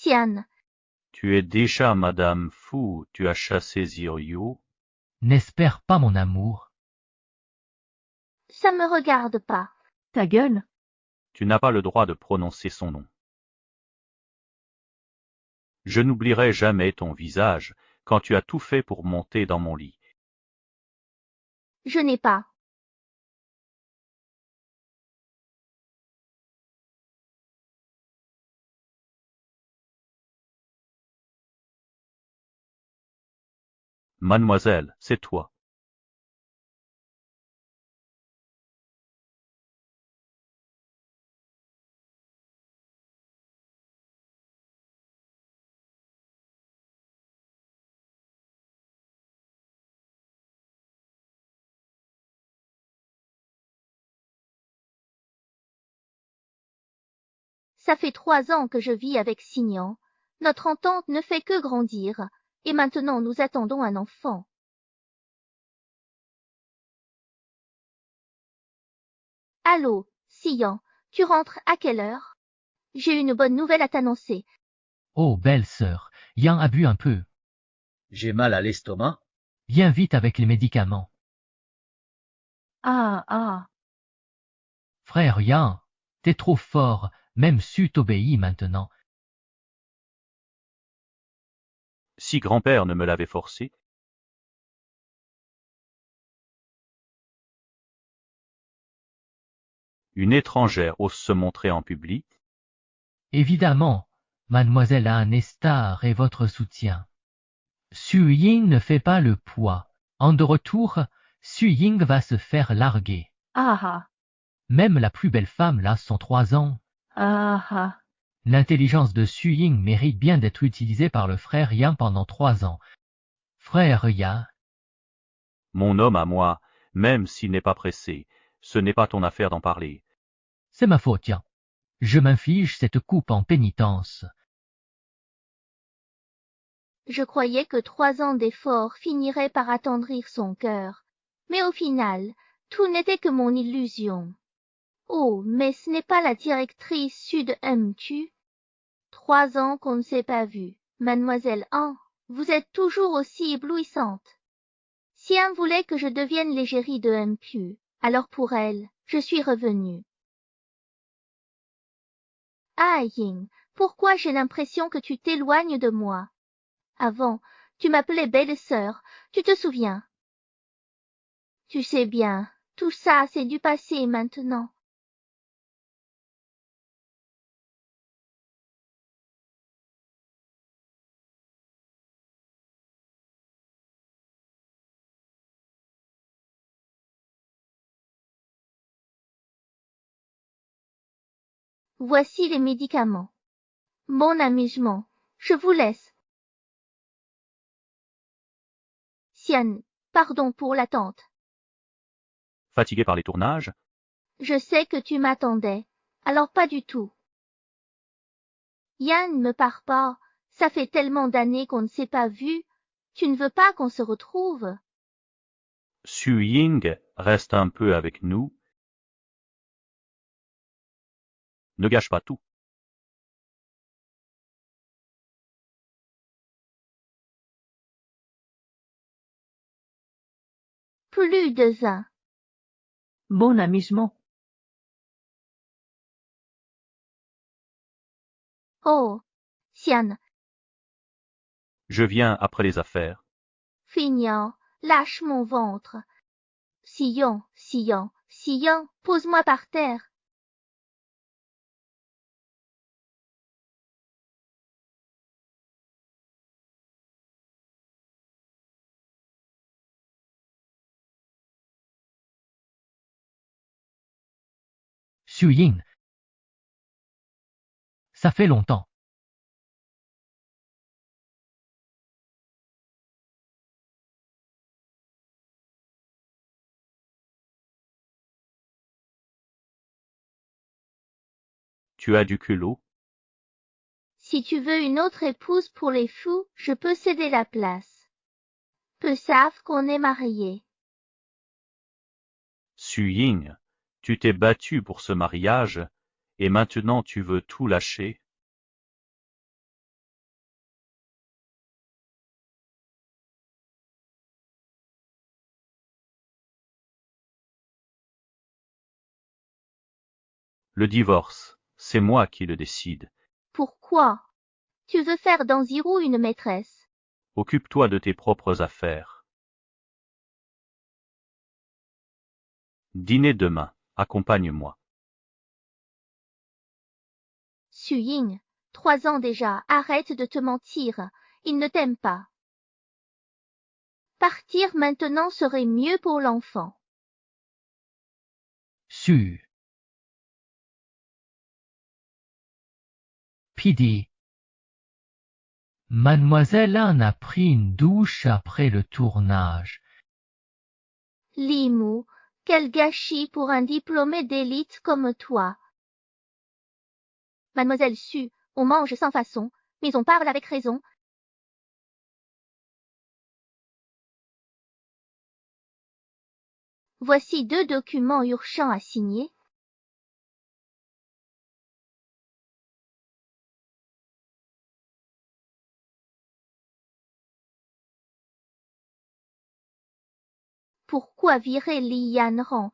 Xian, Tu es déjà Madame Fu, tu as chassé Zirio. N'espère pas mon amour. ça me regarde pas. Ta gueule. Tu n'as pas le droit de prononcer son nom. Je n'oublierai jamais ton visage quand tu as tout fait pour monter dans mon lit. Je n'ai pas. Mademoiselle, c'est toi. Ça fait 3 ans que je vis avec Signan. Notre entente ne fait que grandir, et maintenant nous attendons un enfant. Allô, Signan, tu rentres à quelle heure? J'ai une bonne nouvelle à t'annoncer. Oh, belle-sœur, Yan a bu un peu. J'ai mal à l'estomac. Viens vite avec les médicaments. Ah. Frère Yan, t'es trop fort, même Su t'obéit maintenant. Si grand-père ne me l'avait forcé. Une étrangère ose se montrer en public. Évidemment, mademoiselle Anne est star et votre soutien. Su Ying ne fait pas le poids. En de retour, Su Ying va se faire larguer. Ah. Même la plus belle femme là, son 3 ans. Ah. L'intelligence de Su Ying mérite bien d'être utilisée par le frère Yan pendant 3 ans. Frère Yan, Mon homme à moi, même s'il n'est pas pressé, ce n'est pas ton affaire d'en parler. c'est ma faute, Yan. Je m'inflige cette coupe en pénitence. Je croyais que 3 ans d'efforts finiraient par attendrir son cœur, mais au final, tout n'était que mon illusion. Oh, mais ce n'est pas la directrice Sud MQ. 3 ans qu'on ne s'est pas vu. Mademoiselle Han, vous êtes toujours aussi éblouissante. Xian voulait que je devienne l'égérie de MQ, alors pour elle, je suis revenue. Ah Ying, pourquoi j'ai l'impression que tu t'éloignes de moi? Avant, tu m'appelais belle-sœur, tu te souviens? Tu sais bien, tout ça c'est du passé maintenant. Voici les médicaments. Bon amusement, je vous laisse. Xian, pardon pour l'attente. Fatigué par les tournages, Je sais que tu m'attendais, alors pas du tout. Yan, ne me pars pas, ça fait tellement d'années qu'on ne s'est pas vu, tu ne veux pas qu'on se retrouve? Su Ying reste un peu avec nous. Ne gâche pas tout. Plus de zin. Bon amusement. Oh, Xian, Je viens après les affaires. feignant, lâche mon ventre. Sillon, pose-moi par terre. Su Ying. Ça fait longtemps. Tu as du culot. Si tu veux une autre épouse pour les fous, je peux céder la place. Peu savent qu'on est mariés. Su Ying, tu t'es battu pour ce mariage, et maintenant tu veux tout lâcher. Le divorce, c'est moi qui le décide. Pourquoi? Tu veux faire d'Anzirou une maîtresse. Occupe-toi de tes propres affaires. Dîner demain, accompagne-moi. Xu Ying, 3 ans déjà, arrête de te mentir, il ne t'aime pas. Partir maintenant serait mieux pour l'enfant. Su. Pidi. Mademoiselle Anne a pris une douche après le tournage. Limou, quel gâchis pour un diplômé d'élite comme toi. Mademoiselle Su, on mange sans façon, mais on parle avec raison. Voici 2 documents urgents à signer. Pourquoi virer Li Yanran?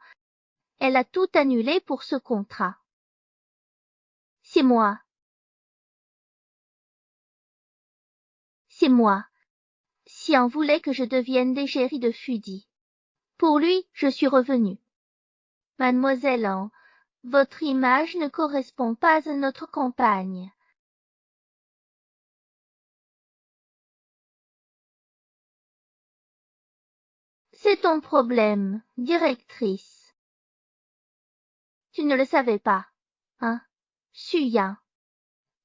Elle a tout annulé pour ce contrat. C'est moi. C'est moi. Xian voulait que je devienne l'égérie de Fudi. Pour lui, je suis revenue. Mademoiselle An, votre image ne correspond pas à notre campagne. C'est ton problème, directrice. Tu ne le savais pas, hein, Xu Yan.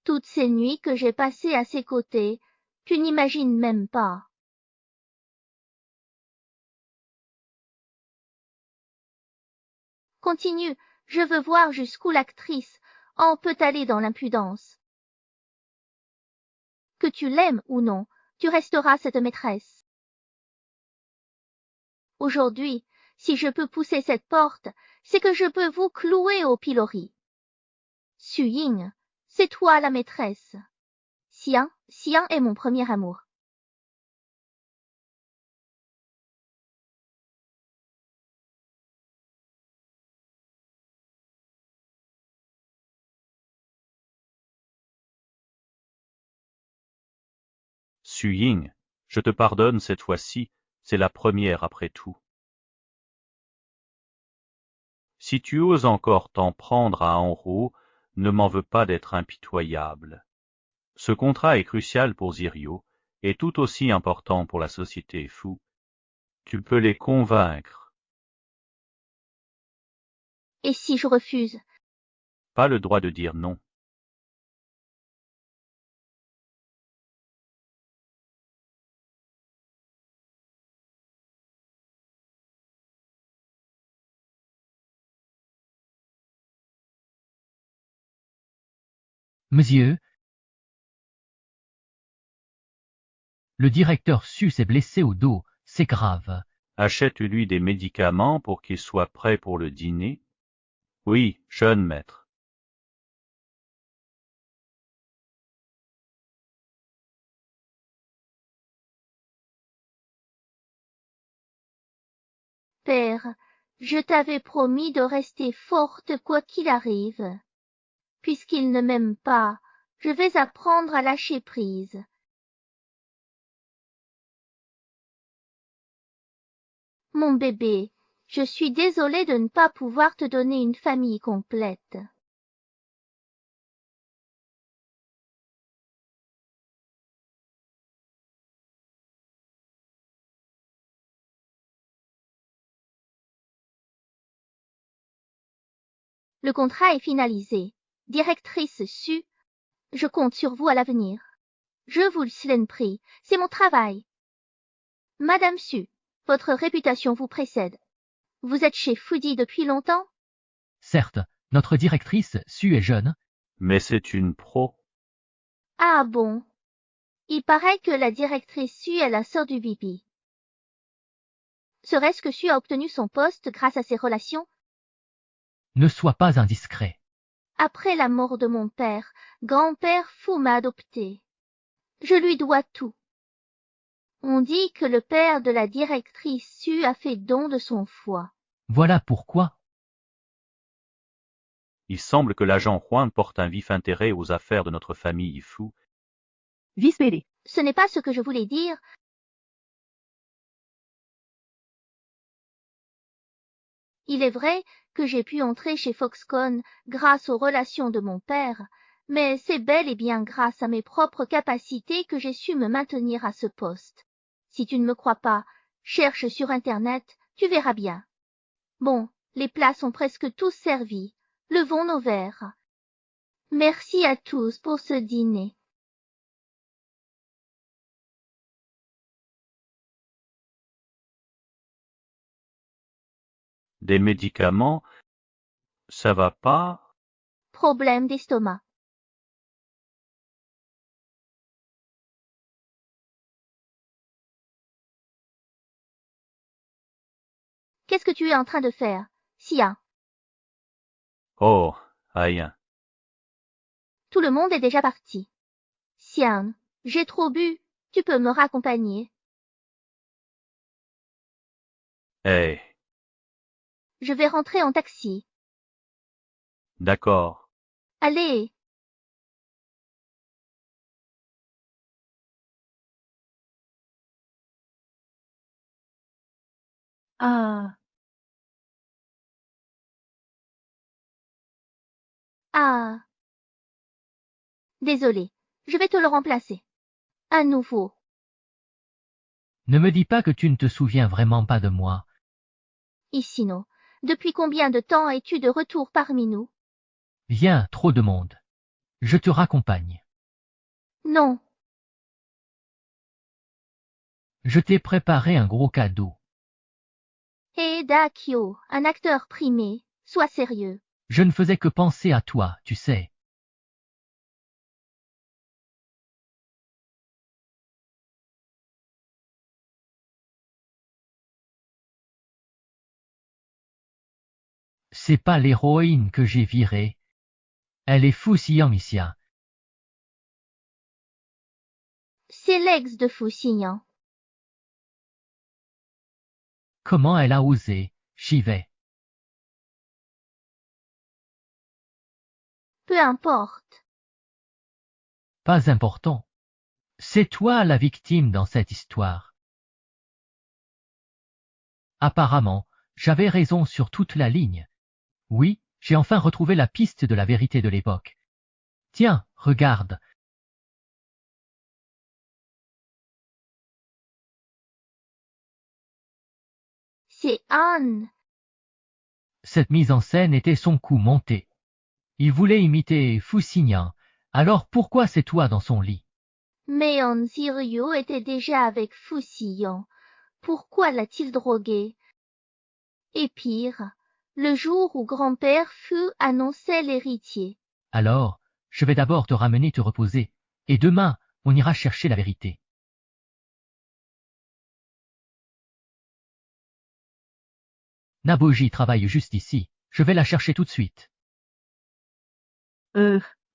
Toutes ces nuits que j'ai passées à ses côtés, tu n'imagines même pas. Continue, je veux voir jusqu'où l'actrice en peut aller dans l'impudence. Que tu l'aimes ou non, tu resteras cette maîtresse. Aujourd'hui, si je peux pousser cette porte, c'est que je peux vous clouer au pilori. Xu Ying, c'est toi la maîtresse. Xian est mon premier amour. Xu Ying, je te pardonne cette fois-ci, c'est la première après tout. Si tu oses encore t'en prendre à Enro, ne m'en veux pas d'être impitoyable. Ce contrat est crucial pour Zirio, et tout aussi important pour la société Fu. Tu peux les convaincre. Et si je refuse? Pas le droit de dire non. Monsieur, le directeur Su s'est blessé au dos, c'est grave. Achète-lui des médicaments pour qu'il soit prêt pour le dîner. Oui, jeune maître. Père, je t'avais promis de rester forte quoi qu'il arrive. Puisqu'il ne m'aime pas, je vais apprendre à lâcher prise. Mon bébé, je suis désolée de ne pas pouvoir te donner une famille complète. Le contrat est finalisé. Directrice Su, je compte sur vous à l'avenir. Je vous le prie, c'est mon travail. Madame Su, votre réputation vous précède. Vous êtes chez Fudi depuis longtemps? Certes, notre directrice Su est jeune. Mais c'est une pro. Ah bon? Il paraît que la directrice Su est la sœur du VP. Serait-ce que Su a obtenu son poste grâce à ses relations? Ne sois pas indiscret. Après la mort de mon père, grand-père Fu m'a adopté. Je lui dois tout. On dit que le père de la directrice Su a fait don de son foie. Voilà pourquoi. Il semble que l'agent Juan porte un vif intérêt aux affaires de notre famille Fu. Vispere. Ce n'est pas ce que je voulais dire. Il est vrai que j'ai pu entrer chez Foxconn grâce aux relations de mon père, mais c'est bel et bien grâce à mes propres capacités que j'ai su me maintenir à ce poste. Si tu ne me crois pas, cherche sur Internet, tu verras bien. Bon, les plats sont presque tous servis. Levons nos verres. Merci à tous pour ce dîner. Des médicaments, ça va pas? Problème d'estomac. Qu'est-ce que tu es en train de faire, Sia? Oh, rien. Tout le monde est déjà parti. Sian, j'ai trop bu, tu peux me raccompagner. Eh, Je vais rentrer en taxi. d'accord. Allez. Ah, Ah. Désolé, je vais te le remplacer. À nouveau. Ne me dis pas que tu ne te souviens vraiment pas de moi. Issino, depuis combien de temps es-tu de retour parmi nous? Viens, trop de monde. Je te raccompagne. Non. Je t'ai préparé un gros cadeau. Hé Dakio, un acteur primé, sois sérieux. Je ne faisais que penser à toi, tu sais. C'est pas l'héroïne que j'ai virée. Elle est fousillant, Missia. C'est l'ex de Foussignan. Comment elle a osé, j'y vais. Peu importe. Pas important. C'est toi la victime dans cette histoire. Apparemment, j'avais raison sur toute la ligne. Oui, j'ai enfin retrouvé la piste de la vérité de l'époque. Tiens, regarde. C'est Anne. Cette mise en scène était son coup monté. Il voulait imiter Foussignan, alors pourquoi c'est toi dans son lit? Mais Anzirio était déjà avec Foussillon. Pourquoi l'a-t-il drogué? Et pire, le jour où grand-père fut annoncé l'héritier. Alors, je vais d'abord te ramener te reposer, et demain, on ira chercher la vérité. Naboji travaille juste ici, je vais la chercher tout de suite.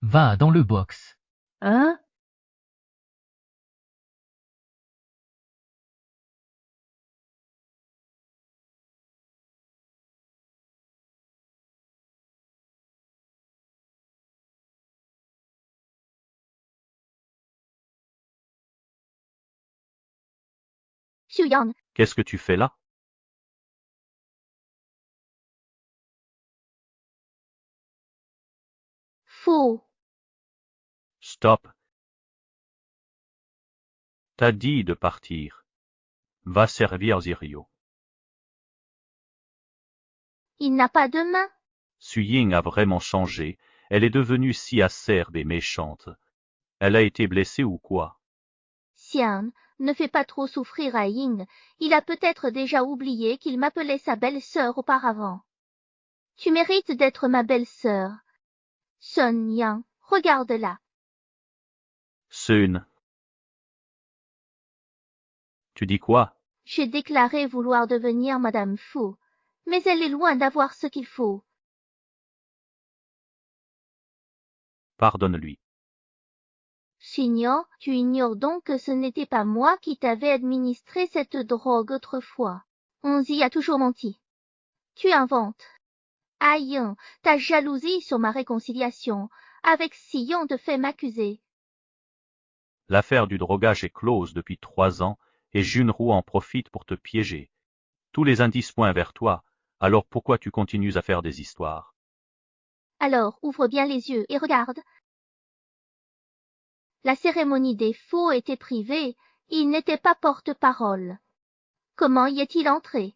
Va dans le box. hein? Suyan, Qu'est-ce que tu fais là? faux. Stop. T'as dit de partir. Va servir Zirio. Il n'a pas de main. Suying a vraiment changé. Elle est devenue si acerbe et méchante. Elle a été blessée ou quoi? Sian, ne fais pas trop souffrir à Ying. Il a peut-être déjà oublié qu'il m'appelait sa belle-sœur auparavant. Tu mérites d'être ma belle-sœur. Sun Yang, regarde-la. Sun. Tu dis quoi? J'ai déclaré vouloir devenir Madame Fu, mais elle est loin d'avoir ce qu'il faut. Pardonne-lui. Signor, tu ignores donc que ce n'était pas moi qui t'avais administré cette drogue autrefois. On y a toujours menti. Tu inventes. Aïe, ta jalousie sur ma réconciliation avec Sillon te fait m'accuser. L'affaire du drogage est close depuis 3 ans et Junro en profite pour te piéger. Tous les indices pointent vers toi, alors pourquoi tu continues à faire des histoires? Alors, ouvre bien les yeux et regarde. La cérémonie des faux était privée, il n'était pas porte-parole. Comment y est-il entré?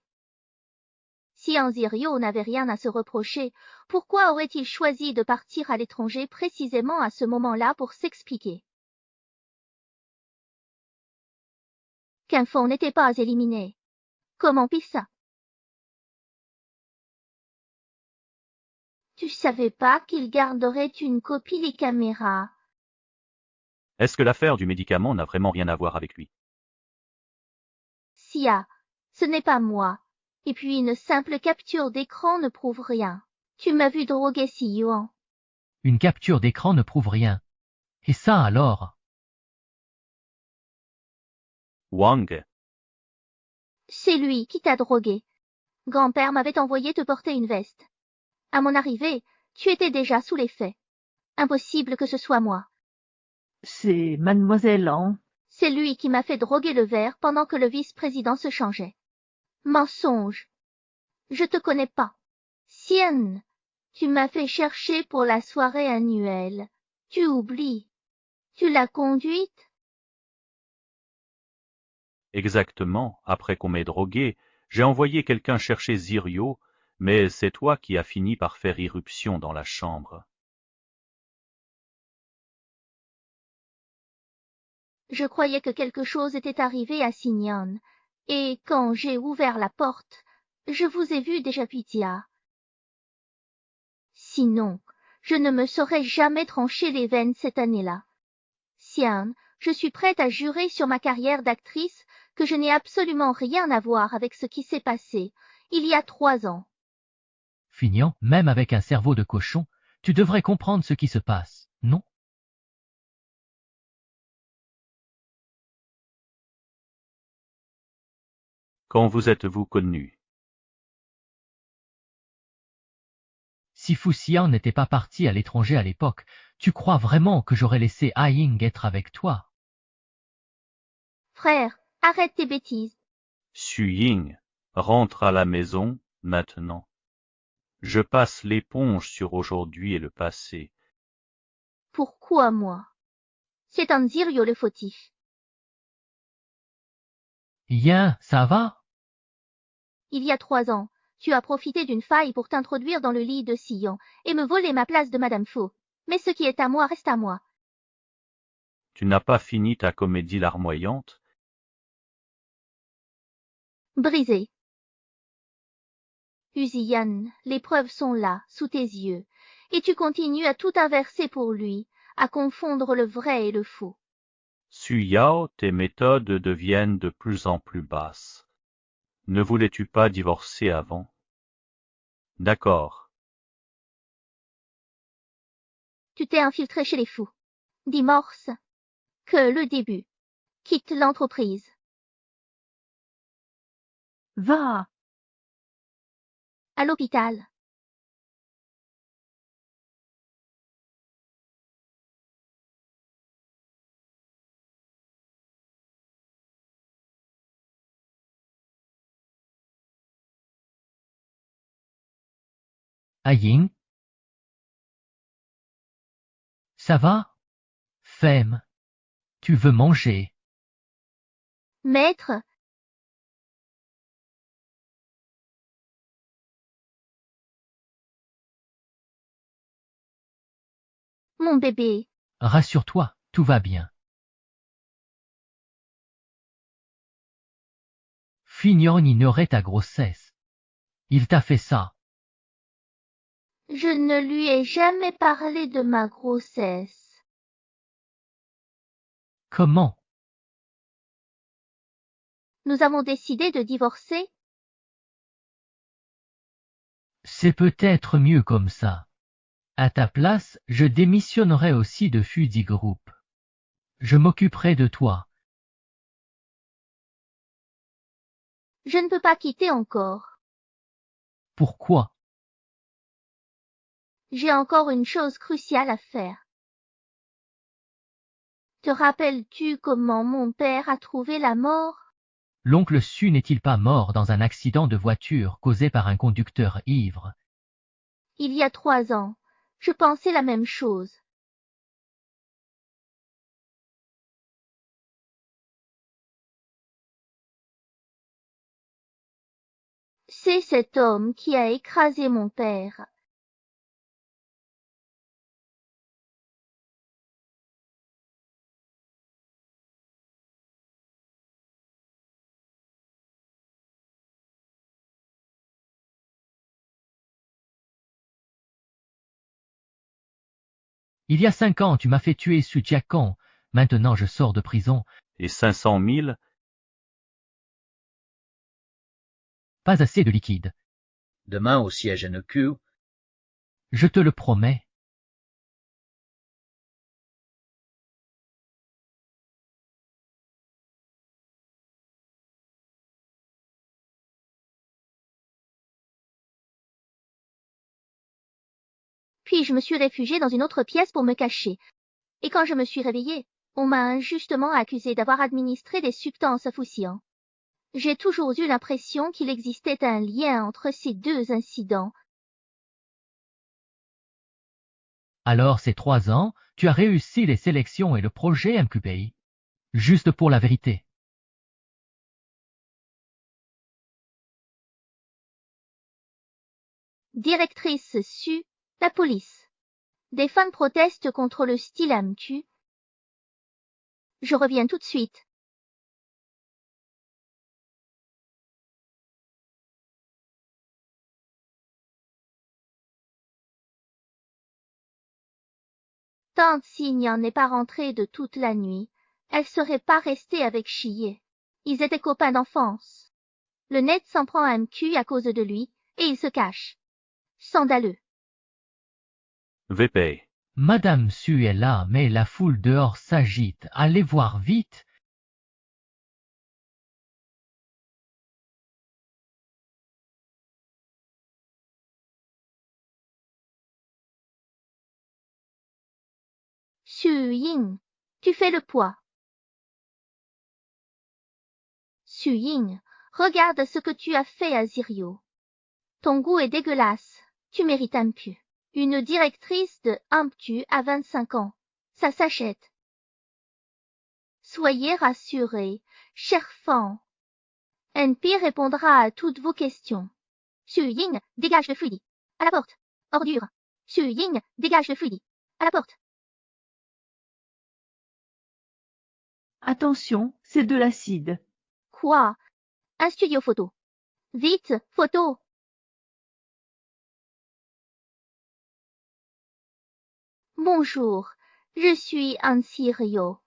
Si Anzirio n'avait rien à se reprocher, pourquoi aurait-il choisi de partir à l'étranger précisément à ce moment-là pour s'expliquer? Qu'Infon n'était pas éliminé. Comment pis ça? Tu savais pas qu'il garderait une copie des caméras? Est-ce que l'affaire du médicament n'a vraiment rien à voir avec lui? Sia, ce n'est pas moi. Et puis une simple capture d'écran ne prouve rien. Tu m'as vu droguer Sillon. Une capture d'écran ne prouve rien. Et ça alors? Wang, C'est lui qui t'a drogué. Grand-père m'avait envoyé te porter une veste. À mon arrivée, tu étais déjà sous l'effet. Impossible que ce soit moi. C'est mademoiselle An. C'est lui qui m'a fait droguer le verre pendant que le vice-président se changeait. Mensonge. Je te connais pas. Sienne, tu m'as fait chercher pour la soirée annuelle. Tu oublies. Tu l'as conduite? exactement, après qu'on m'ait drogué, j'ai envoyé quelqu'un chercher Zirio, mais c'est toi qui as fini par faire irruption dans la chambre. Je croyais que quelque chose était arrivé à Signon, et quand j'ai ouvert la porte, je vous ai vu déjà Pitia. Sinon, je ne me serais jamais tranché les veines cette année-là. Sian, je suis prête à jurer sur ma carrière d'actrice que je n'ai absolument rien à voir avec ce qui s'est passé il y a 3 ans. Fignon, même avec un cerveau de cochon, tu devrais comprendre ce qui se passe, non? Quand vous êtes-vous connus? Si Fu Xian n'était pas parti à l'étranger à l'époque, tu crois vraiment que j'aurais laissé Ah Ying être avec toi? Frère, arrête tes bêtises. Su Ying, rentre à la maison, maintenant. Je passe l'éponge sur aujourd'hui et le passé. Pourquoi moi? C'est Anzirio le fautif. Yin, ça va? Il y a 3 ans, tu as profité d'une faille pour t'introduire dans le lit de Sillon et me voler ma place de Madame Faux. Mais ce qui est à moi reste à moi. Tu n'as pas fini ta comédie larmoyante? Brisé. Uzian, les preuves sont là, sous tes yeux, et tu continues à tout inverser pour lui, à confondre le vrai et le faux. Su Yao, tes méthodes deviennent de plus en plus basses. Ne voulais-tu pas divorcer avant? D'accord. Tu t'es infiltré chez les fous. Dis Morse que le début. Quitte l'entreprise. Va. À l'hôpital. Ah Ying? Ça va? Femme, tu veux manger? Maître, mon bébé. Rassure-toi, tout va bien. Fignon ignorait ta grossesse. Il t'a fait ça. Je ne lui ai jamais parlé de ma grossesse. Comment? Nous avons décidé de divorcer. C'est peut-être mieux comme ça. À ta place, je démissionnerai aussi de Fudi Group. Je m'occuperai de toi. Je ne peux pas quitter encore. Pourquoi? J'ai encore une chose cruciale à faire. Te rappelles-tu comment mon père a trouvé la mort? L'oncle Su n'est-il pas mort dans un accident de voiture causé par un conducteur ivre? Il y a 3 ans, je pensais la même chose. C'est cet homme qui a écrasé mon père. Il y a 5 ans, tu m'as fait tuer Su Jiakon. Maintenant, je sors de prison. Et 500 000, Pas assez de liquide. Demain au siège NQ, Je te le promets. Puis je me suis réfugiée dans une autre pièce pour me cacher. Et quand je me suis réveillée, on m'a injustement accusée d'avoir administré des substances fousillantes. J'ai toujours eu l'impression qu'il existait un lien entre ces 2 incidents. Alors, ces 3 ans, tu as réussi les sélections et le projet MQPI. Juste pour la vérité. Directrice Su, la police. Des fans protestent contre le style MQ. Je reviens tout de suite. Tante Signe n'est pas rentrée de toute la nuit. Elle serait pas restée avec Chie. Ils étaient copains d'enfance. Le net s'en prend à MQ à cause de lui, et il se cache. Scandaleux. VP. Madame Su est là, mais la foule dehors s'agite. Allez voir vite. Su Ying, tu fais le poids. Su Ying, regarde ce que tu as fait à Zirio. Ton goût est dégueulasse. Tu mérites un pu. Une directrice de Imptu à 25 ans. Ça s'achète. Soyez rassurés, cher fan. NP répondra à toutes vos questions. Su Ying, dégage le fluide. À la porte. Ordure. Su Ying, dégage le fluide. À la porte. Attention, c'est de l'acide. Quoi? Un studio photo. Vite, photo. Bonjour, je suis Ansi Rio.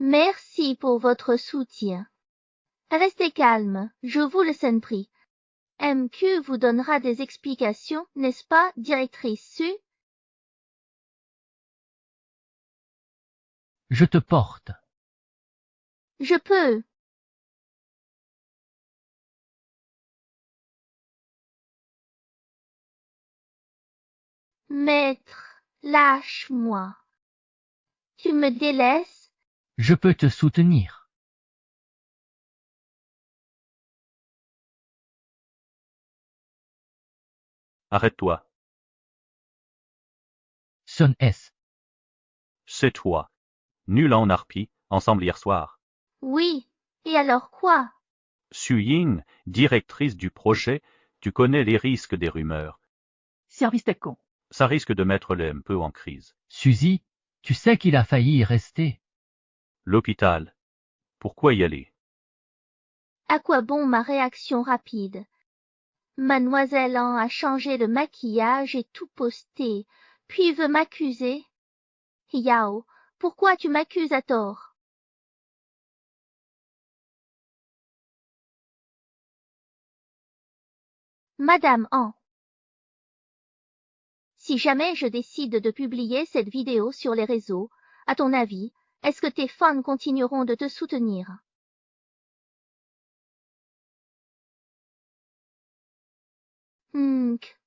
Merci pour votre soutien. Restez calme, je vous le prie. MQ vous donnera des explications, n'est-ce pas, directrice Su? Je te porte. Je peux. Maître, lâche-moi. Tu me délaisses? Je peux te soutenir. Arrête-toi. Son S. C'est toi. Nul en harpie, ensemble hier soir. Oui. Et alors quoi? Su Ying, directrice du projet, tu connais les risques des rumeurs. Service Tecon. Ça risque de mettre le MP en crise. Suzy, tu sais qu'il a failli y rester. L'hôpital. Pourquoi y aller? À quoi bon ma réaction rapide? Mademoiselle An a changé le maquillage et tout posté, puis veut m'accuser. Yao, pourquoi tu m'accuses à tort? Madame An. Si jamais je décide de publier cette vidéo sur les réseaux, à ton avis, est-ce que tes fans continueront de te soutenir?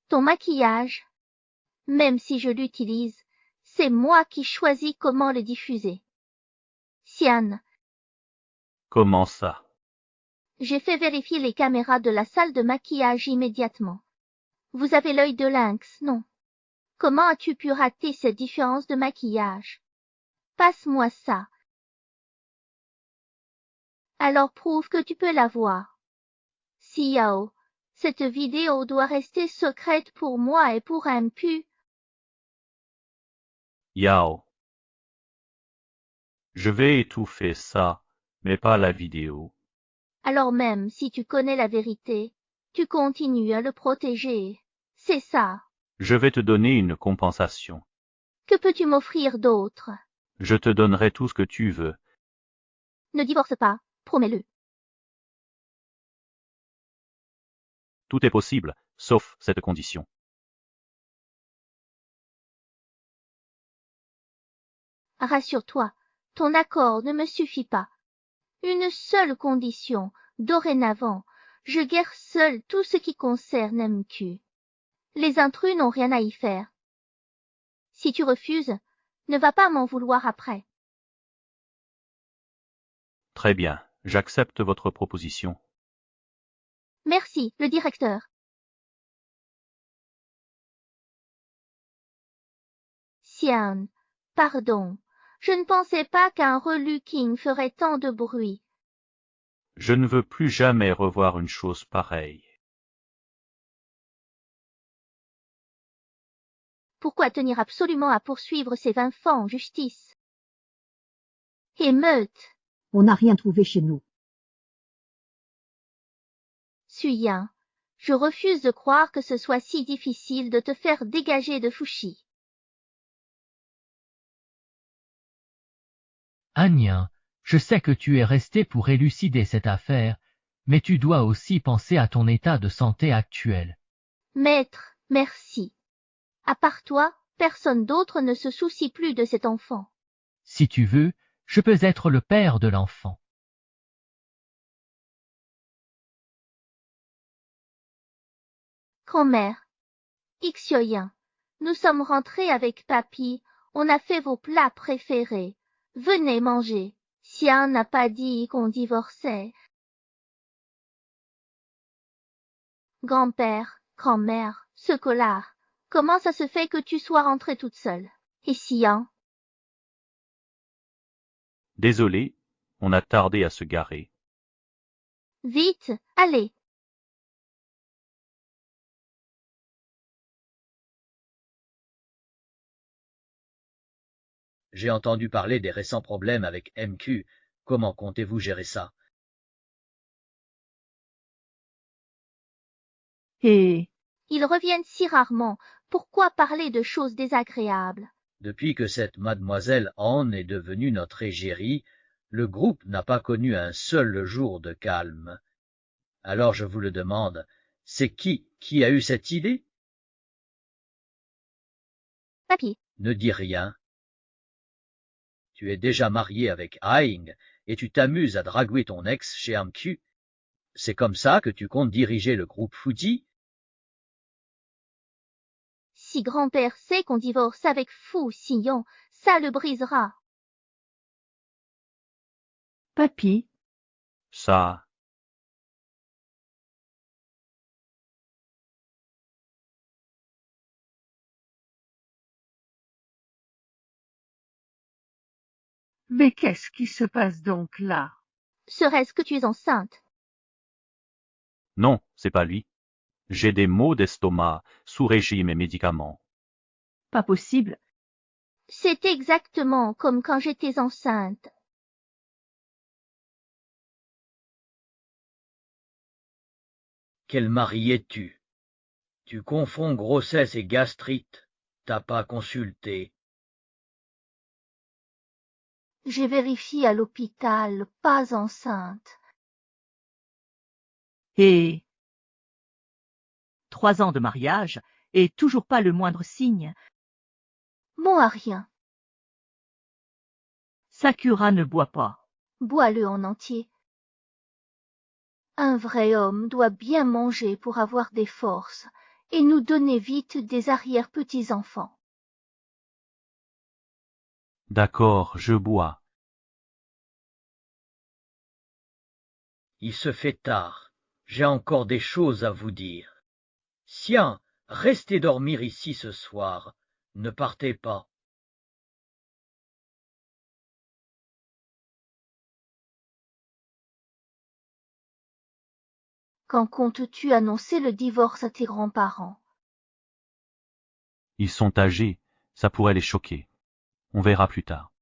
Ton maquillage. Même si je l'utilise, c'est moi qui choisis comment le diffuser. Xian, Comment ça? j'ai fait vérifier les caméras de la salle de maquillage immédiatement. Vous avez l'œil de lynx, non? Comment as-tu pu rater cette différence de maquillage? Passe-moi ça. Alors prouve que tu peux la voir. Xiao, cette vidéo doit rester secrète pour moi et pour MQ. Yao. Je vais étouffer ça, mais pas la vidéo. Alors même si tu connais la vérité, tu continues à le protéger. C'est ça. Je vais te donner une compensation. Que peux-tu m'offrir d'autre? Je te donnerai tout ce que tu veux. Ne divorce pas, promets-le. Tout est possible, sauf cette condition. Rassure-toi, ton accord ne me suffit pas. Une seule condition, dorénavant, je guère seul tout ce qui concerne MQ. Les intrus n'ont rien à y faire. Si tu refuses, ne va pas m'en vouloir après. Très bien, j'accepte votre proposition. Merci, le directeur. Xian, pardon, je ne pensais pas qu'un relooking ferait tant de bruit. Je ne veux plus jamais revoir une chose pareille. Pourquoi tenir absolument à poursuivre ces 20 enfants en justice? Émeute. On n'a rien trouvé chez nous. Suyin, je refuse de croire que ce soit si difficile de te faire dégager de Fushi. Anya, je sais que tu es resté pour élucider cette affaire, mais tu dois aussi penser à ton état de santé actuel. Maître, merci. À part toi, personne d'autre ne se soucie plus de cet enfant. Si tu veux, je peux être le père de l'enfant. Grand-mère, Ixioyin, nous sommes rentrés avec papy, on a fait vos plats préférés. Venez manger. Xian n'a pas dit qu'on divorçait. Grand-père, grand-mère, ce collard, comment ça se fait que tu sois rentrée toute seule? Et Xian? Désolé, on a tardé à se garer. Vite, allez. J'ai entendu parler des récents problèmes avec MQ. Comment comptez-vous gérer ça? Et Ils reviennent si rarement, pourquoi parler de choses désagréables? Depuis que cette mademoiselle Anne est devenue notre égérie, le groupe n'a pas connu un seul jour de calme. Alors je vous le demande, c'est qui a eu cette idée? Papy, Ne dis rien. Tu es déjà marié avec Aing et tu t'amuses à dragouer ton ex chez MQ. C'est comme ça que tu comptes diriger le groupe Fuji? si grand-père sait qu'on divorce avec Fu Xion, ça le brisera. papy, Ça, mais qu'est-ce qui se passe donc là? Serait-ce que tu es enceinte? non, c'est pas lui. J'ai des maux d'estomac, sous régime et médicaments. Pas possible. C'est exactement comme quand j'étais enceinte. Quel mari es-tu? Tu confonds grossesse et gastrite. T'as pas consulté. J'ai vérifié à l'hôpital, pas enceinte. Et 3 ans de mariage et toujours pas le moindre signe. Bon à rien, Sakura ne boit pas. bois-le en entier. Un vrai homme doit bien manger pour avoir des forces, et nous donner vite des arrière-petits-enfants. D'accord, je bois. Il se fait tard. J'ai encore des choses à vous dire. Sian, restez dormir ici ce soir. Ne partez pas. Quand comptes-tu annoncer le divorce à tes grands-parents? Ils sont âgés, ça pourrait les choquer. On verra plus tard.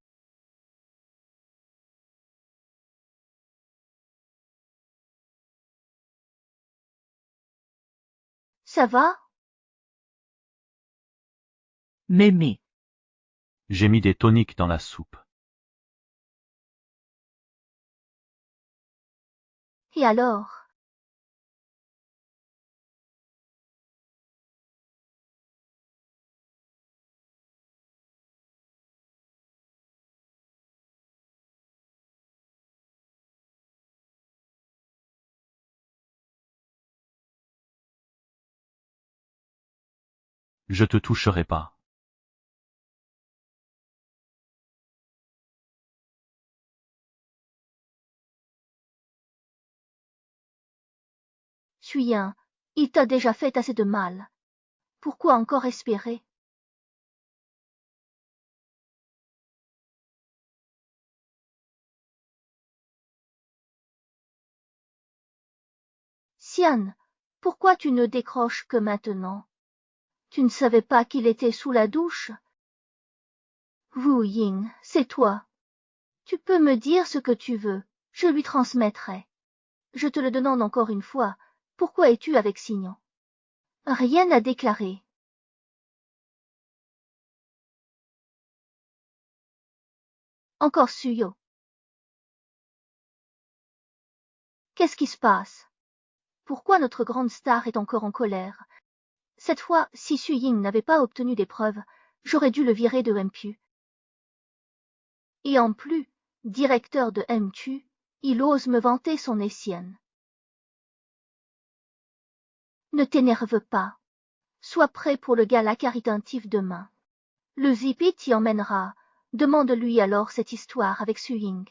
Ça va? Mémé. J'ai mis des toniques dans la soupe. Et alors? Je te toucherai pas. Suyen, il t'a déjà fait assez de mal. Pourquoi encore espérer? Sian, pourquoi tu ne décroches que maintenant? Tu ne savais pas qu'il était sous la douche? Wu Ying, c'est toi. Tu peux me dire ce que tu veux, je lui transmettrai. Je te le demande encore une fois, pourquoi es-tu avec Signon? Rien à déclarer. Encore Suyo. Qu'est-ce qui se passe? Pourquoi notre grande star est encore en colère? Cette fois, si Su Ying n'avait pas obtenu des preuves, j'aurais dû le virer de MQ. Et en plus, directeur de MQ, il ose me vanter son essienne. Ne t'énerve pas. Sois prêt pour le gala caritatif demain. Le VP t'y emmènera. Demande-lui alors cette histoire avec Su Ying.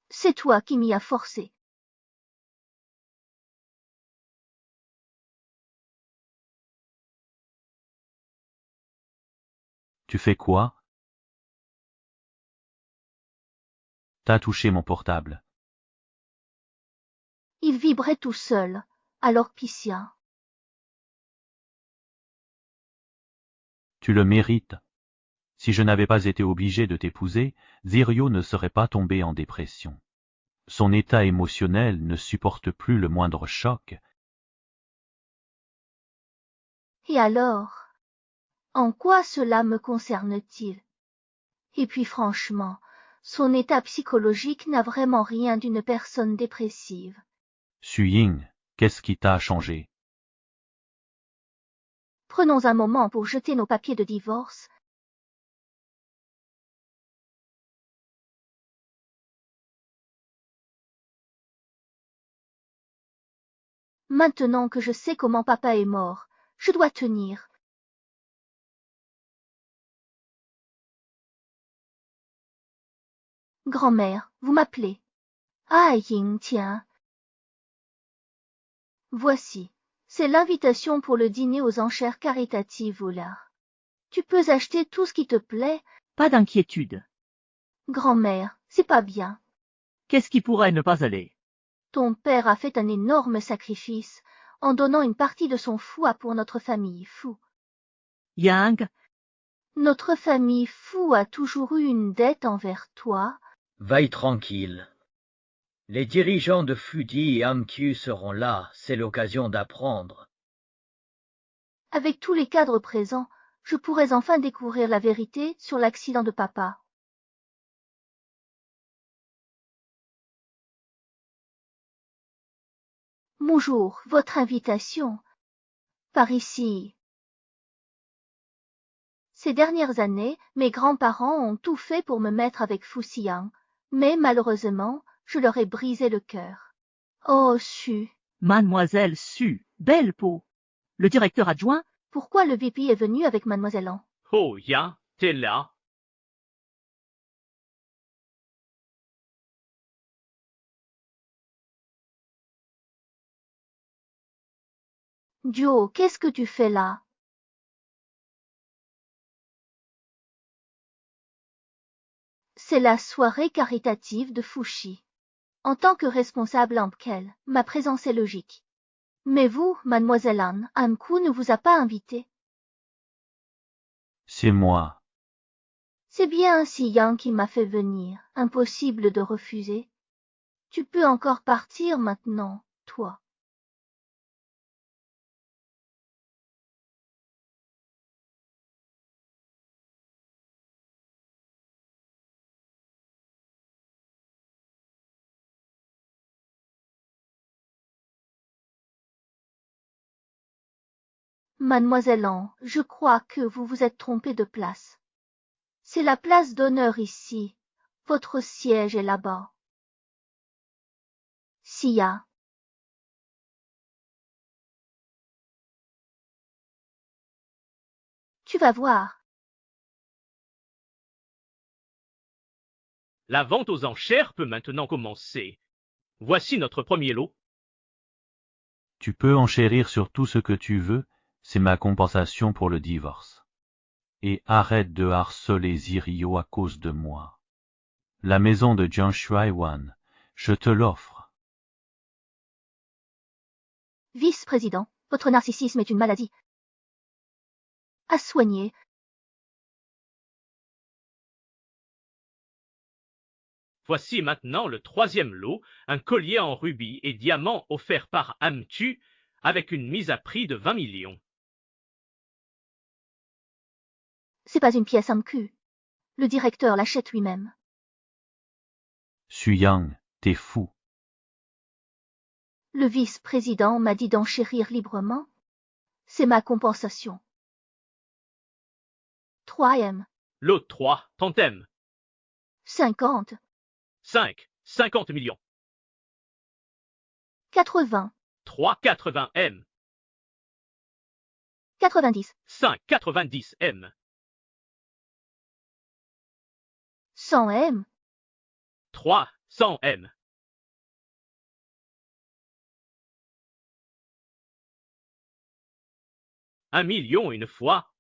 C'est toi qui m'y as forcé. Tu fais quoi? T'as touché mon portable. Il vibrait tout seul, alors Pissia. Tu le mérites. Si je n'avais pas été obligé de t'épouser, Zirio ne serait pas tombé en dépression. Son état émotionnel ne supporte plus le moindre choc. Et alors? En quoi cela me concerne-t-il? Et puis franchement, son état psychologique n'a vraiment rien d'une personne dépressive. Su Ying, qu'est-ce qui t'a changé? Prenons un moment pour jeter nos papiers de divorce. Maintenant que je sais comment papa est mort, je dois tenir. Grand-mère, vous m'appelez. Ah, Ying, tiens. Voici. C'est l'invitation pour le dîner aux enchères caritatives, Oula. Tu peux acheter tout ce qui te plaît. Pas d'inquiétude. Grand-mère, c'est pas bien. Qu'est-ce qui pourrait ne pas aller? Ton père a fait un énorme sacrifice en donnant une partie de son foie pour notre famille Fou. Yang, Notre famille Fou a toujours eu une dette envers toi. Veille tranquille. Les dirigeants de Fudi et Amkyu seront là, c'est l'occasion d'apprendre. Avec tous les cadres présents, je pourrais enfin découvrir la vérité sur l'accident de papa. Bonjour, votre invitation. Par ici. Ces dernières années, mes grands-parents ont tout fait pour me mettre avec Fu Xiang, mais malheureusement, je leur ai brisé le cœur. Oh, Su, Mademoiselle Su, belle peau. Le directeur adjoint, pourquoi le VP est venu avec Mademoiselle Anne? Oh, Yang, t'es là? Joe, qu'est-ce que tu fais là? C'est la soirée caritative de Fushi. En tant que responsable Ampkel, ma présence est logique. Mais vous, Mademoiselle Anne, Amku ne vous a pas invité. C'est moi. C'est bien si Yang qui m'a fait venir. Impossible de refuser. Tu peux encore partir maintenant, toi. Mademoiselle Anne, je crois que vous vous êtes trompée de place. C'est la place d'honneur ici. Votre siège est là-bas. Sia. Tu vas voir. La vente aux enchères peut maintenant commencer. Voici notre premier lot. Tu peux enchérir sur tout ce que tu veux, c'est ma compensation pour le divorce. Et arrête de harceler Zirio à cause de moi. La maison de Jiang Shuaiwan, je te l'offre. Vice-président, votre narcissisme est une maladie. À soigner. Voici maintenant le troisième lot, un collier en rubis et diamants offert par Amtu avec une mise à prix de 20 millions. C'est pas une pièce Amku. Le directeur l'achète lui-même. Suyang, t'es fou. Le vice-président m'a dit d'enchérir librement. C'est ma compensation. 3M. Lot 3, tantem. 50. 5, 50 millions. 80. 3, 80 M. 90. 5, 90 M. 100 M. 3, 100 M. 1 million une fois.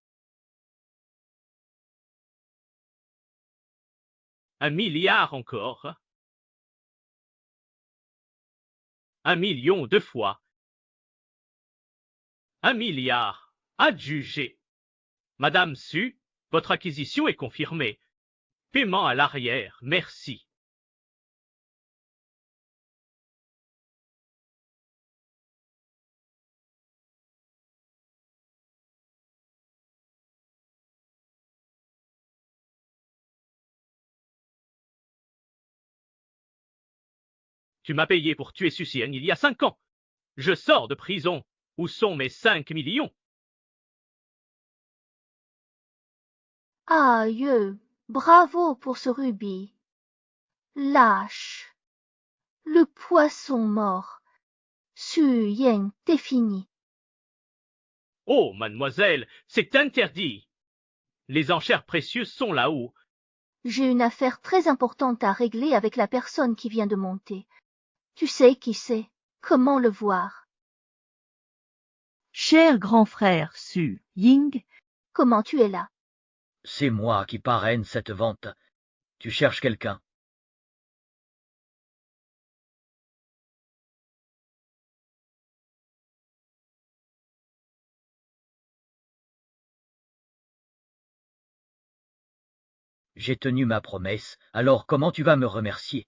1 milliard encore. 1 million deux fois. 1 milliard adjugé. Madame Su, votre acquisition est confirmée. Paiement à l'arrière, merci. Tu m'as payé pour tuer Susienne il y a 5 ans. Je sors de prison. Où sont mes 5 millions? Aïe, bravo pour ce rubis. Lâche. Le poisson mort. Su Yen, t'es fini. Oh, mademoiselle, c'est interdit. Les enchères précieuses sont là-haut. J'ai une affaire très importante à régler avec la personne qui vient de monter. Tu sais qui c'est, comment le voir. cher grand frère Su Ying, Comment tu es là? C'est moi qui parraine cette vente. Tu cherches quelqu'un. J'ai tenu ma promesse, alors comment tu vas me remercier?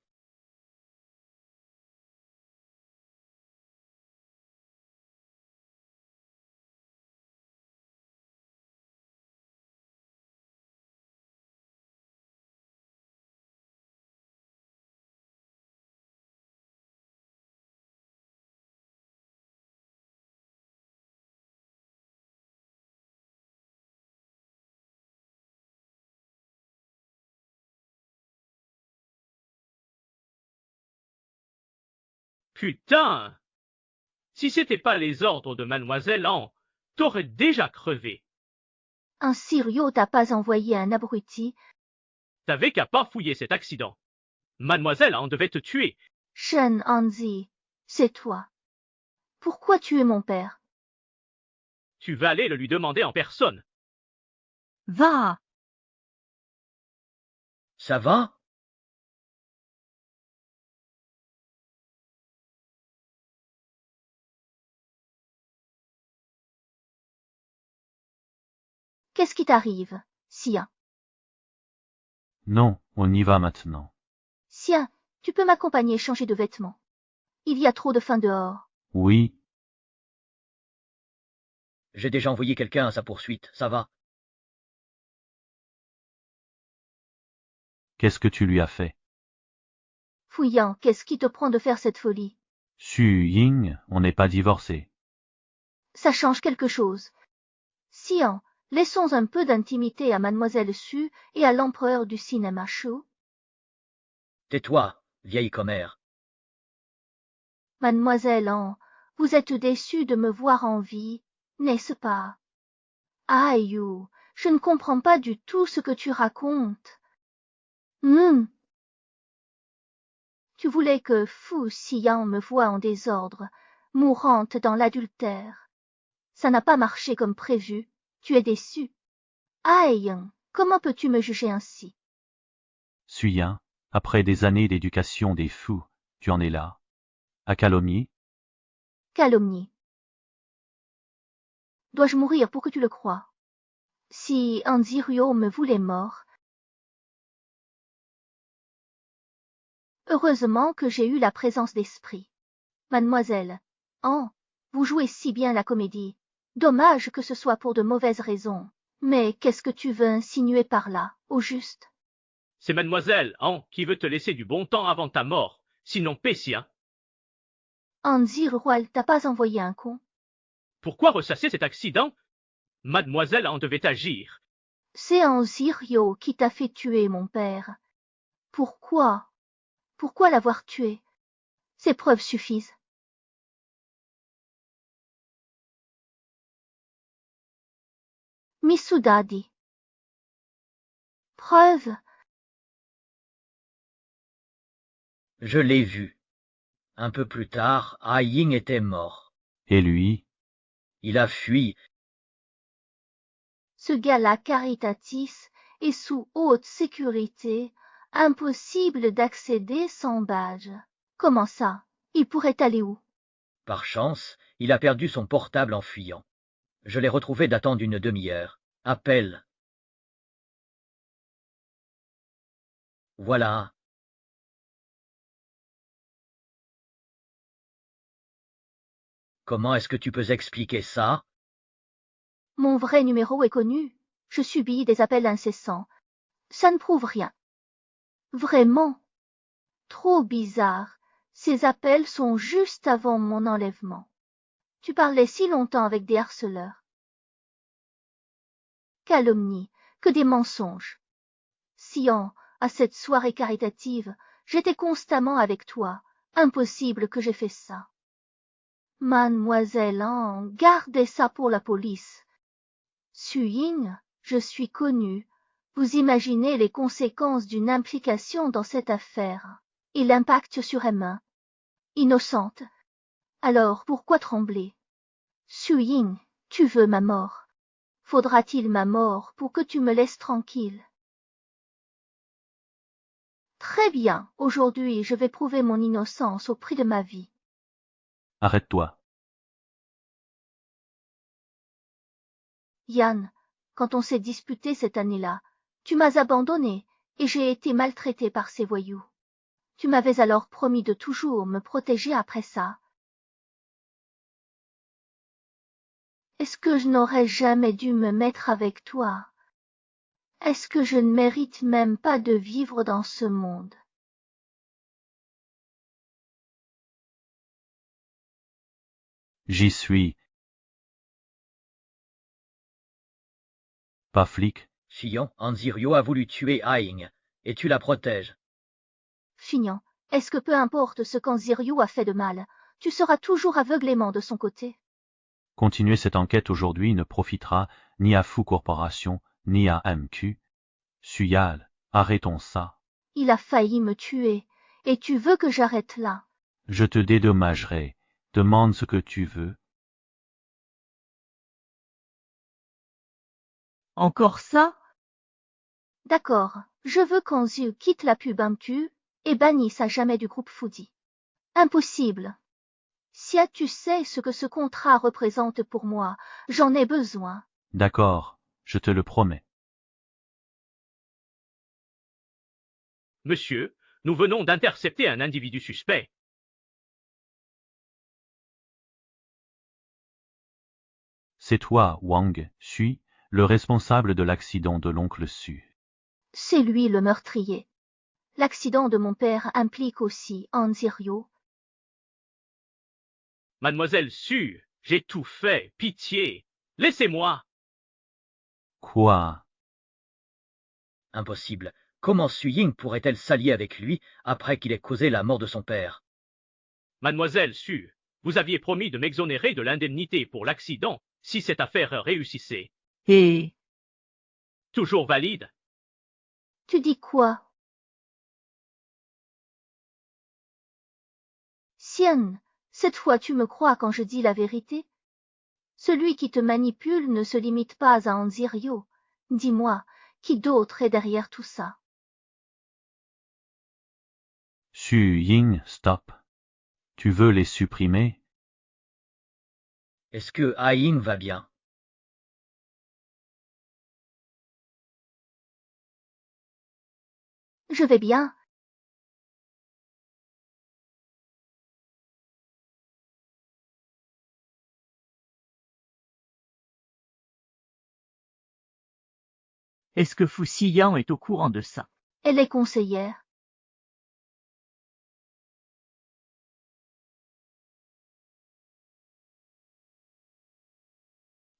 putain! Si c'était pas les ordres de Mademoiselle Anne, t'aurais déjà crevé. Un Sirio t'a pas envoyé un abruti. T'avais qu'à pas fouiller cet accident. Mademoiselle Anne devait te tuer. Shen Anzi, c'est toi. Pourquoi tuer mon père? Tu vas aller le lui demander en personne. Va. Ça va? Qu'est-ce qui t'arrive, Sia? Non, on y va maintenant. Sia, tu peux m'accompagner changer de vêtements. Il y a trop de faim dehors. Oui, J'ai déjà envoyé quelqu'un à sa poursuite, ça va. qu'est-ce que tu lui as fait? Fouillant, qu'est-ce qui te prend de faire cette folie? Su Ying, on n'est pas divorcés. Ça change quelque chose. Sian, laissons un peu d'intimité à Mademoiselle Su et à l'empereur du cinéma chaud. Tais-toi, vieille commère. Mademoiselle Anne, vous êtes déçue de me voir en vie, n'est-ce pas? Aïe, je ne comprends pas du tout ce que tu racontes. Tu voulais que Fu Xian me voie en désordre, mourante dans l'adultère. Ça n'a pas marché comme prévu, tu es déçu. Aïe, comment peux-tu me juger ainsi? Suyin, après des années d'éducation des fous, tu en es là. À calomnie? Calomnie. Dois-je mourir pour que tu le croies? Si Anzirio me voulait mort, heureusement que j'ai eu la présence d'esprit. Mademoiselle, vous jouez si bien la comédie. Dommage que ce soit pour de mauvaises raisons. Mais qu'est-ce que tu veux insinuer par là, au juste? C'est Mademoiselle Anne qui veut te laisser du bon temps avant ta mort, sinon Pessien. Anzirual t'a pas envoyé un con? Pourquoi ressasser cet accident? Mademoiselle Anne devait agir. C'est Anzirio qui t'a fait tuer mon père. Pourquoi? Pourquoi l'avoir tué? Ces preuves suffisent. Misuda dit. Preuve? Je l'ai vu. Un peu plus tard, Ai Ying était mort. Et lui? Il a fui. Ce gars-là caritatis est sous haute sécurité, impossible d'accéder sans badge. Comment ça? Il pourrait aller où? Par chance, il a perdu son portable en fuyant. Je l'ai retrouvé datant d'une demi-heure. Appelle. Voilà. Comment est-ce que tu peux expliquer ça? Mon vrai numéro est connu. Je subis des appels incessants. Ça ne prouve rien. Vraiment. Trop bizarre. Ces appels sont juste avant mon enlèvement. Tu parlais si longtemps avec des harceleurs. Calomnie, que des mensonges. Sian, à cette soirée caritative, j'étais constamment avec toi. Impossible que j'ai fait ça. Mademoiselle Anne, gardez ça pour la police. Su-Ying, je suis connue. Vous imaginez les conséquences d'une implication dans cette affaire et l'impact sur Emma. Innocente. Alors pourquoi trembler? Su-Ying, tu veux ma mort. Faudra-t-il ma mort pour que tu me laisses tranquille? Très bien, aujourd'hui je vais prouver mon innocence au prix de ma vie. Arrête-toi. Yann, quand on s'est disputé cette année-là, tu m'as abandonné et j'ai été maltraité par ces voyous. Tu m'avais alors promis de toujours me protéger après ça. Est-ce que je n'aurais jamais dû me mettre avec toi? Est-ce que je ne mérite même pas de vivre dans ce monde? J'y suis. Pas flic. Sion, Anzirio a voulu tuer Ai Ying, et tu la protèges. Fignon, Est-ce que peu importe ce qu'Anziryu a fait de mal, tu seras toujours aveuglément de son côté? Continuer cette enquête aujourd'hui ne profitera ni à Fu Corporation, ni à MQ. Suyal, arrêtons ça. Il a failli me tuer, et tu veux que j'arrête là? Je te dédommagerai. Demande ce que tu veux. Encore ça? D'accord, je veux qu'Anzu quitte la pub MQ et bannisse à jamais du groupe Foodie. Impossible. Sia, tu sais ce que ce contrat représente pour moi, j'en ai besoin. D'accord, je te le promets. Monsieur, nous venons d'intercepter un individu suspect. C'est toi, Wang Sui, le responsable de l'accident de l'oncle Su. C'est lui le meurtrier. L'accident de mon père implique aussi Anziryu. Mademoiselle Su, j'ai tout fait, pitié. Laissez-moi. Quoi? Impossible. Comment Su Ying pourrait-elle s'allier avec lui après qu'il ait causé la mort de son père? Mademoiselle Su, vous aviez promis de m'exonérer de l'indemnité pour l'accident si cette affaire réussissait. Et Toujours valide? Tu dis quoi? Xian, cette fois tu me crois quand je dis la vérité? Celui qui te manipule ne se limite pas à Anziryu. Dis-moi, qui d'autre est derrière tout ça? Su Ying, stop. Tu veux les supprimer? Est-ce que Ha Ying va bien? Je vais bien. est-ce que Fu Xiyan est au courant de ça? Elle est conseillère.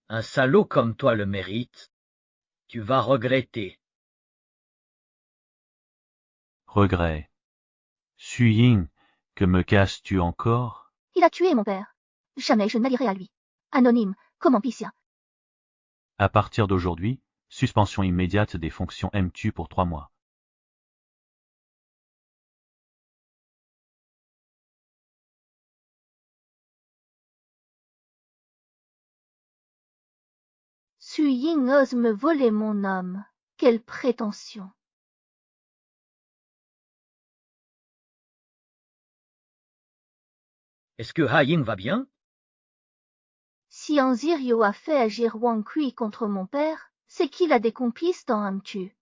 Un salaud comme toi le mérite. Tu vas regretter. Regret. Su Ying, que me casses-tu encore? Il a tué mon père. Jamais je ne m'allierai à lui. Anonyme, comme Ampicia. À partir d'aujourd'hui, suspension immédiate des fonctions MTU pour 3 mois. Su Ying ose me voler mon homme. Quelle prétention! Est-ce que Ha Ying va bien? Si Anziryu a fait agir Wang Kui contre mon père, c'est qu'il a des complices dans Amtu.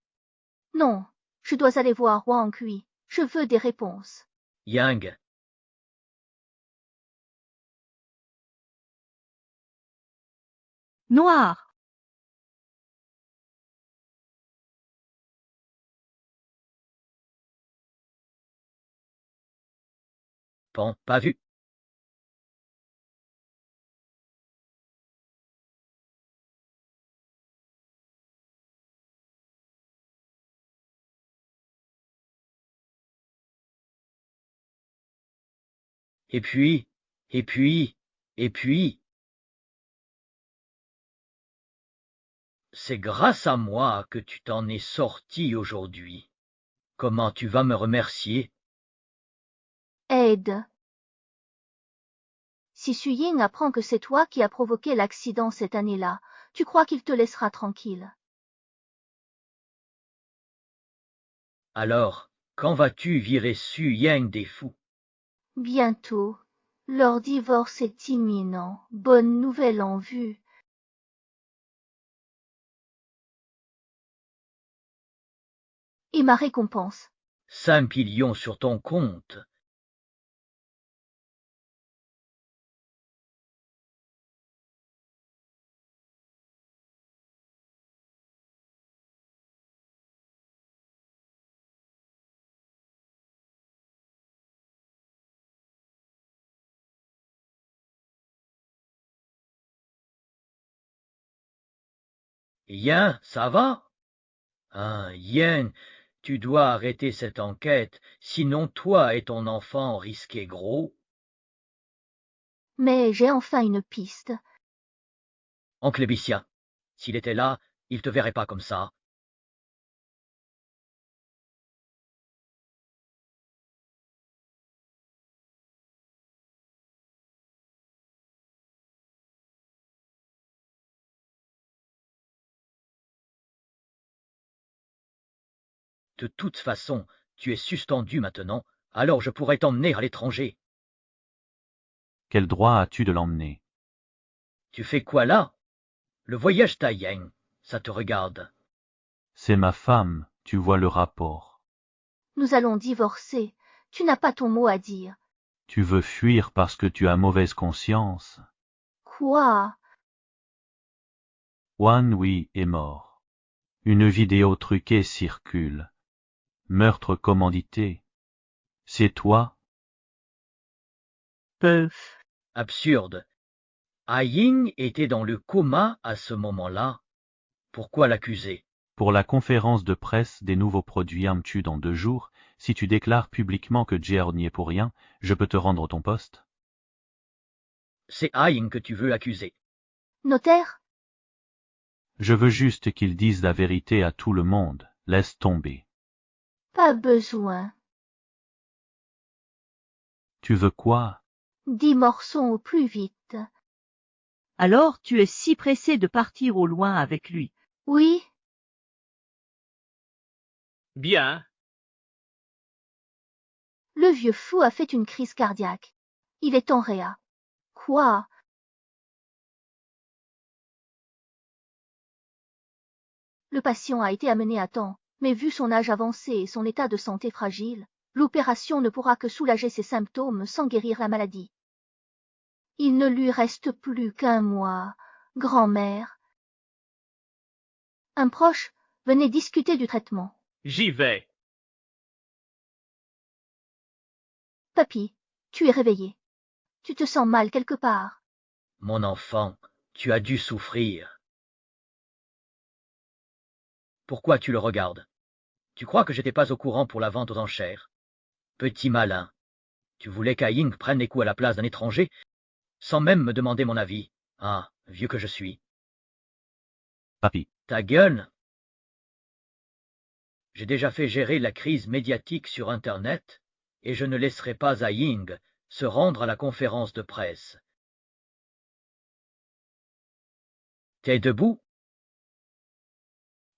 Non, je dois aller voir Wang Kui. Je veux des réponses. Yang. Noir! Bon, pas vu. Et puis, et puis, et puis. C'est grâce à moi que tu t'en es sorti aujourd'hui. Comment tu vas me remercier? Aide. Si Su Ying apprend que c'est toi qui as provoqué l'accident cette année-là, tu crois qu'il te laissera tranquille? Alors, quand vas-tu virer Su Yang des fous? Bientôt. Leur divorce est imminent. Bonne nouvelle en vue. Et ma récompense? 5 millions sur ton compte. Yen, ça va? Ah, Yen, Tu dois arrêter cette enquête, sinon toi et ton enfant risquez gros. Mais j'ai enfin une piste. Oncle Ébicien, s'il était là, il te verrait pas comme ça. De toute façon, tu es suspendu maintenant, alors je pourrais t'emmener à l'étranger. Quel droit as-tu de l'emmener? Tu fais quoi là? Le voyage Taiyang, ça te regarde. C'est ma femme, tu vois le rapport. Nous allons divorcer. Tu n'as pas ton mot à dire. Tu veux fuir parce que tu as mauvaise conscience. Quoi? Wan Hui est mort. Une vidéo truquée circule. Meurtre commandité. C'est toi? Peuf. Absurde. Ying était dans le coma à ce moment-là. Pourquoi l'accuser? Pour la conférence de presse des nouveaux produits Amtu dans 2 jours, si tu déclares publiquement que Jeor n'y est pour rien, je peux te rendre ton poste. C'est Ying que tu veux accuser. Notaire? Je veux juste qu'ils disent la vérité à tout le monde. Laisse tomber. Pas besoin. Tu veux quoi? 10 morceaux au plus vite. Alors tu es si pressé de partir au loin avec lui. Oui? Bien. Le vieux fou a fait une crise cardiaque. Il est en réa. Quoi? Le patient a été amené à temps, mais vu son âge avancé et son état de santé fragile, l'opération ne pourra que soulager ses symptômes sans guérir la maladie. Il ne lui reste plus qu'1 mois. Grand-mère. Un proche, venez discuter du traitement. J'y vais. Papy, tu es réveillé. Tu te sens mal quelque part. Mon enfant, tu as dû souffrir. Pourquoi tu le regardes? Tu crois que j'étais pas au courant pour la vente aux enchères? Petit malin. Tu voulais qu'Ying prenne les coups à la place d'un étranger, sans même me demander mon avis. Ah, vieux que je suis. Papy. Ta gueule! J'ai déjà fait gérer la crise médiatique sur Internet, et je ne laisserai pas Ying se rendre à la conférence de presse. T'es debout?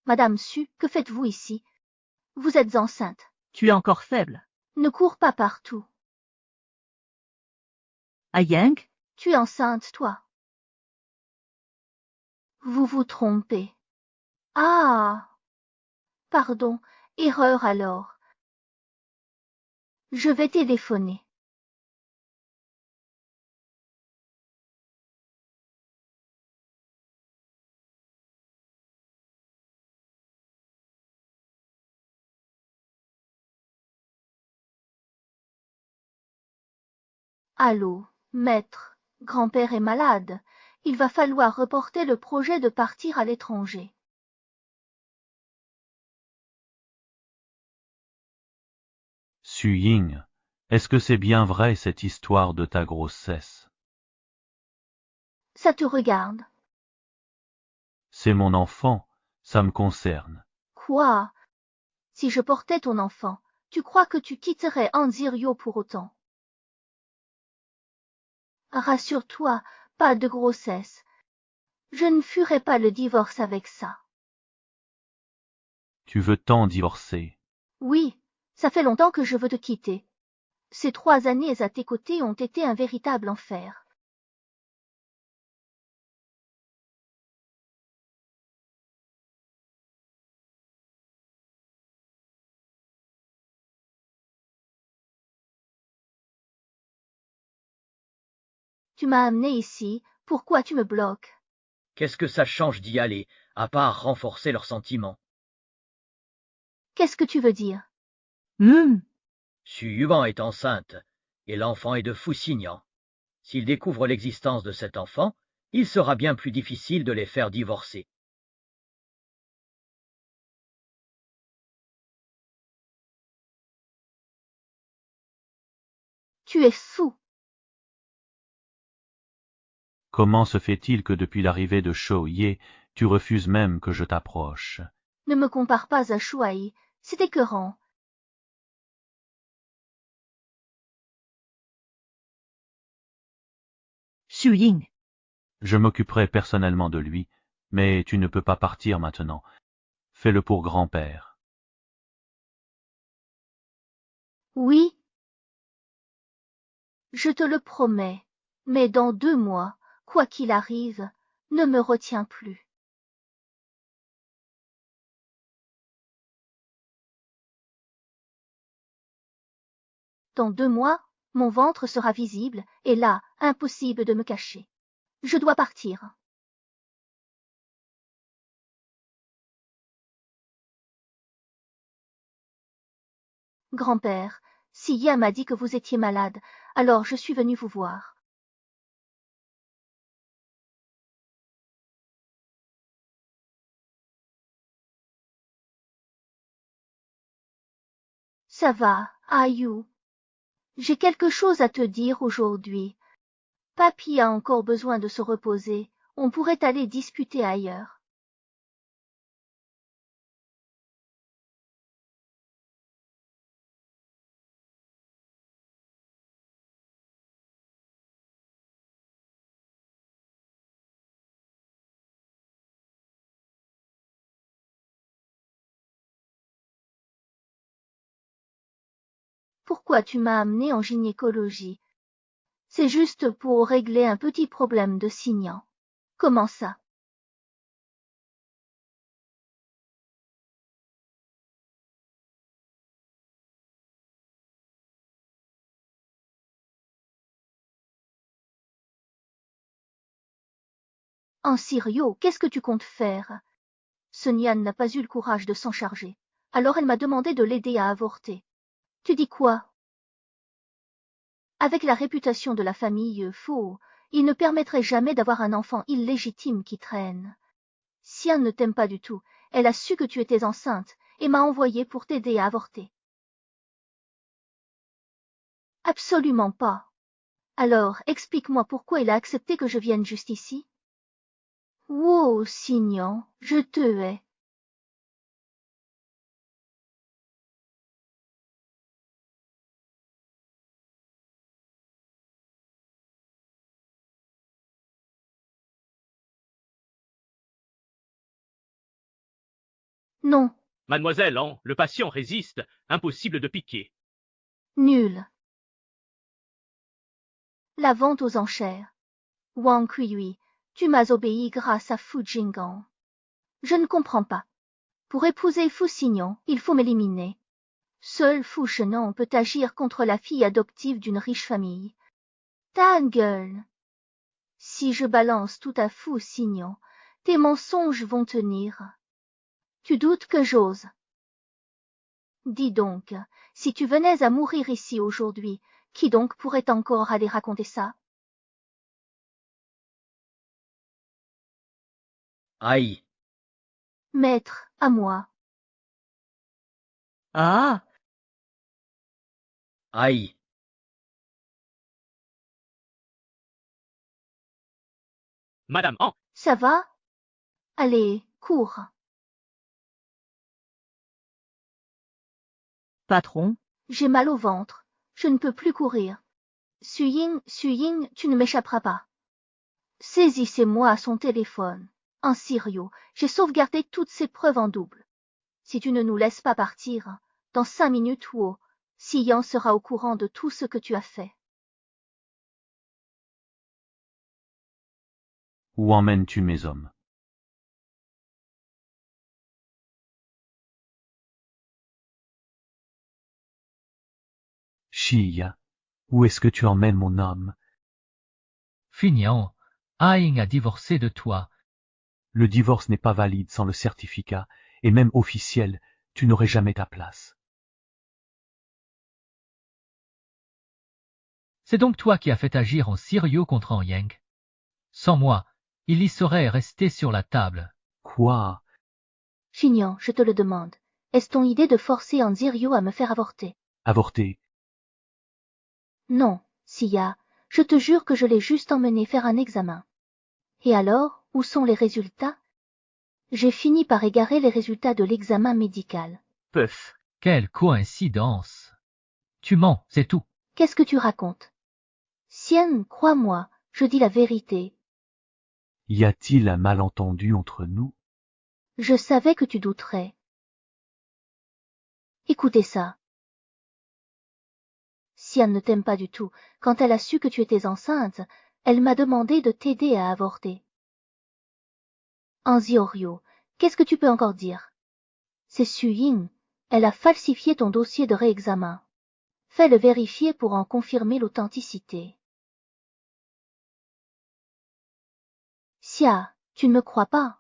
Madame Su, que faites-vous ici? Vous êtes enceinte. Tu es encore faible. Ne cours pas partout. Yang, Tu es enceinte, toi. Vous vous trompez. Ah! Pardon, erreur alors. Je vais téléphoner. Allô, maître, grand-père est malade. Il va falloir reporter le projet de partir à l'étranger. Su Ying, est-ce que c'est bien vrai cette histoire de ta grossesse? Ça te regarde. C'est mon enfant, ça me concerne. Quoi? Si je portais ton enfant, tu crois que tu quitterais Anzirio pour autant? Rassure-toi, pas de grossesse. Je ne ferai pas le divorce avec ça. Tu veux tant divorcer. Oui, ça fait longtemps que je veux te quitter. Ces 3 années à tes côtés ont été un véritable enfer. Tu m'as amené ici, pourquoi tu me bloques? Qu'est-ce que ça change d'y aller, à part renforcer leurs sentiments? Qu'est-ce que tu veux dire? Su Yuan est enceinte, et l'enfant est de Fuxingnan. S'ils découvrent l'existence de cet enfant, il sera bien plus difficile de les faire divorcer. Tu es fou. Comment se fait-il que depuis l'arrivée de Shou-Ye, tu refuses même que je t'approche? Ne me compare pas à Shuai, c'est écœurant. Xu Ying, Je m'occuperai personnellement de lui, mais tu ne peux pas partir maintenant. Fais-le pour grand-père. Oui. Je te le promets, mais dans 2 mois, quoi qu'il arrive, ne me retiens plus. Dans 2 mois, mon ventre sera visible, et là, impossible de me cacher. Je dois partir. Grand-père, si Sia m'a dit que vous étiez malade, alors je suis venue vous voir. Ça va, Ayu. J'ai quelque chose à te dire aujourd'hui. Papy a encore besoin de se reposer. On pourrait aller discuter ailleurs. Pourquoi tu m'as amené en gynécologie? C'est juste pour régler un petit problème de signant. Comment ça? En Sirio, qu'est-ce que tu comptes faire? Sun-Yan n'a pas eu le courage de s'en charger. Alors elle m'a demandé de l'aider à avorter. Tu dis quoi? Avec la réputation de la famille Faux, il ne permettrait jamais d'avoir un enfant illégitime qui traîne. Xian ne t'aime pas du tout. Elle a su que tu étais enceinte et m'a envoyé pour t'aider à avorter. Absolument pas. Alors, explique-moi pourquoi il a accepté que je vienne juste ici. Wow, Signan, je te hais. Non, Mademoiselle, le patient résiste, impossible de piquer. nul. La vente aux enchères. Wang Kuiyui, tu m'as obéi grâce à Fu Jinggang. Je ne comprends pas. Pour épouser Fu Signan, il faut m'éliminer. Seul Fu Shenan peut agir contre la fille adoptive d'une riche famille. Ta gueule. Si je balance tout à Fu Signan, tes mensonges vont tenir. Tu doutes que j'ose? Dis donc, si tu venais à mourir ici aujourd'hui, qui donc pourrait encore aller raconter ça? Aïe, Maître, à moi. ah, aïe, Madame Ça va? Allez, cours. patron, J'ai mal au ventre. Je ne peux plus courir. Suying, tu ne m'échapperas pas. Saisissez-moi son téléphone. En Sirio, j'ai sauvegardé toutes ces preuves en double. Si tu ne nous laisses pas partir, dans 5 minutes Wu, Xiyan sera au courant de tout ce que tu as fait. Où emmènes-tu mes hommes? Shia, où est-ce que tu emmènes mon homme? Finian, Aing a divorcé de toi. Le divorce n'est pas valide sans le certificat, et même officiel, tu n'aurais jamais ta place. C'est donc toi qui as fait agir en Sirio contre en Yang. Sans moi, il y serait resté sur la table. Quoi? Xignan, je te le demande. Est-ce ton idée de forcer Anzirio à me faire avorter? Avorter? Non, Sia, je te jure que je l'ai juste emmené faire un examen. Et alors, où sont les résultats? J'ai fini par égarer les résultats de l'examen médical. Puf. Quelle coïncidence. Tu mens, c'est tout. Qu'est-ce que tu racontes? Sienne, crois-moi, je dis la vérité. Y a-t-il un malentendu entre nous? Je savais que tu douterais. Écoutez ça. Sienne ne t'aime pas du tout. Quand elle a su que tu étais enceinte, elle m'a demandé de t'aider à avorter. Anziorio, qu'est-ce que tu peux encore dire? C'est Su Ying. Elle a falsifié ton dossier de réexamen. Fais-le vérifier pour en confirmer l'authenticité. Sia, tu ne me crois pas.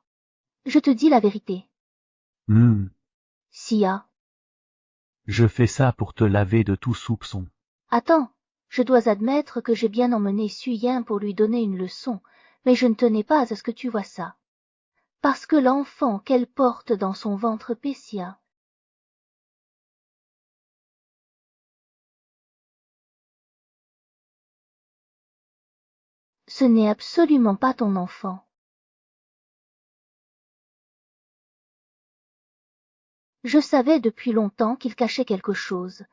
Je te dis la vérité. Sia, Je fais ça pour te laver de tout soupçon. attends, je dois admettre que j'ai bien emmené Su Ying pour lui donner une leçon, mais je ne tenais pas à ce que tu vois ça. Parce que l'enfant qu'elle porte dans son ventre Pessia. Ce n'est absolument pas ton enfant. Je savais depuis longtemps qu'il cachait quelque chose.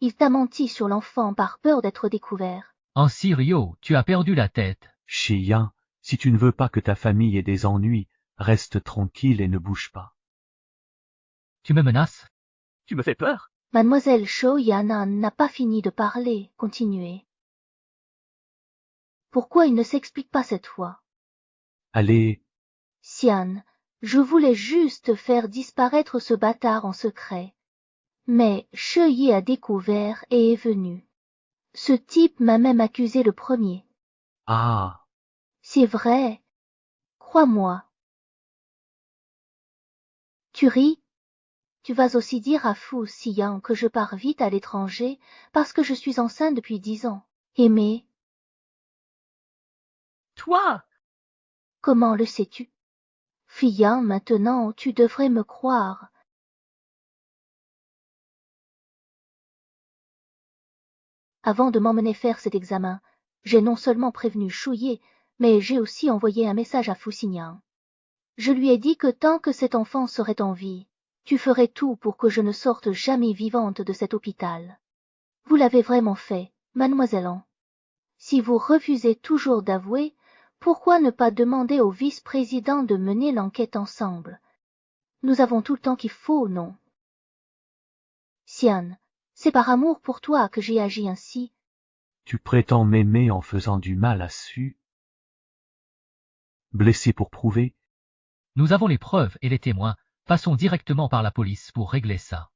Il t'a menti sur l'enfant par peur d'être découvert. Ansirio, tu as perdu la tête. Xiyan, si tu ne veux pas que ta famille ait des ennuis, reste tranquille et ne bouge pas. Tu me menaces? Tu me fais peur? Mademoiselle Shou Yanan n'a pas fini de parler, continuez. Pourquoi il ne s'explique pas cette fois? Allez, Sian, je voulais juste faire disparaître ce bâtard en secret. Mais Sheye a découvert et est venu. Ce type m'a même accusé le premier. ah, C'est vrai. Crois-moi. Tu ris? Tu vas aussi dire à Fu Xiyan que je pars vite à l'étranger parce que je suis enceinte depuis 10 ans. Aimé, Toi! comment le sais-tu? Fiyan, maintenant, tu devrais me croire. Avant de m'emmener faire cet examen, j'ai non seulement prévenu Chouye, mais j'ai aussi envoyé un message à Fu Xinyan. Je lui ai dit que tant que cet enfant serait en vie, tu ferais tout pour que je ne sorte jamais vivante de cet hôpital. Vous l'avez vraiment fait, mademoiselle An. Si vous refusez toujours d'avouer, pourquoi ne pas demander au vice-président de mener l'enquête ensemble? Nous avons tout le temps qu'il faut, non? Sian, c'est par amour pour toi que j'ai agi ainsi. tu prétends m'aimer en faisant du mal à Su? Blessé pour prouver? Nous avons les preuves et les témoins. Passons directement par la police pour régler ça.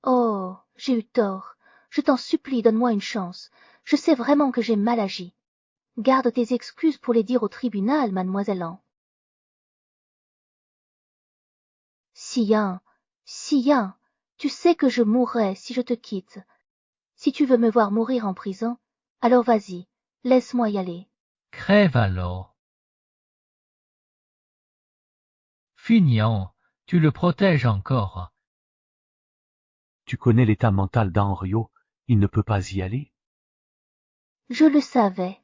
Oh, j'ai eu tort. Je t'en supplie, donne-moi une chance. Je sais vraiment que j'ai mal agi. Garde tes excuses pour les dire au tribunal, mademoiselle An. Sian, Sian, tu sais que je mourrai si je te quitte. Si tu veux me voir mourir en prison, alors vas-y, laisse-moi y aller. Crève alors. Fignan, tu le protèges encore. Tu connais l'état mental d'Henriot, il ne peut pas y aller. Je le savais.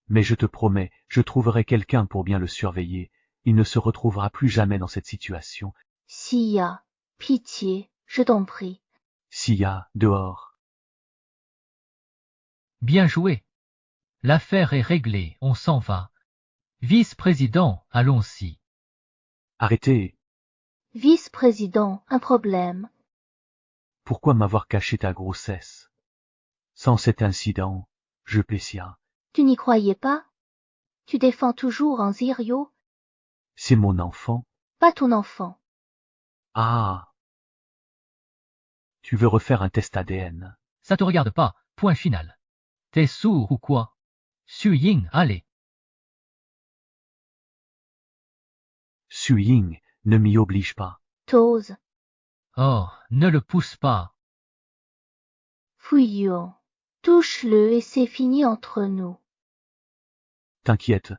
Mais je te promets, je trouverai quelqu'un pour bien le surveiller. Il ne se retrouvera plus jamais dans cette situation. Sia, pitié, je t'en prie. Sia, dehors. Bien joué. L'affaire est réglée, on s'en va. Vice-président, allons-y. Arrêtez. Vice-président, un problème. Pourquoi m'avoir caché ta grossesse? Sans cet incident, je Pessia. Tu n'y croyais pas? Tu défends toujours en Zirio? C'est mon enfant. Pas ton enfant. Ah. Tu veux refaire un test ADN? Ça te regarde pas, point final. T'es sourd ou quoi? Su Ying, allez. Su Ying, ne m'y oblige pas. T'oses. Oh, ne le pousse pas. Fouillons. Touche-le et c'est fini entre nous. T'inquiète,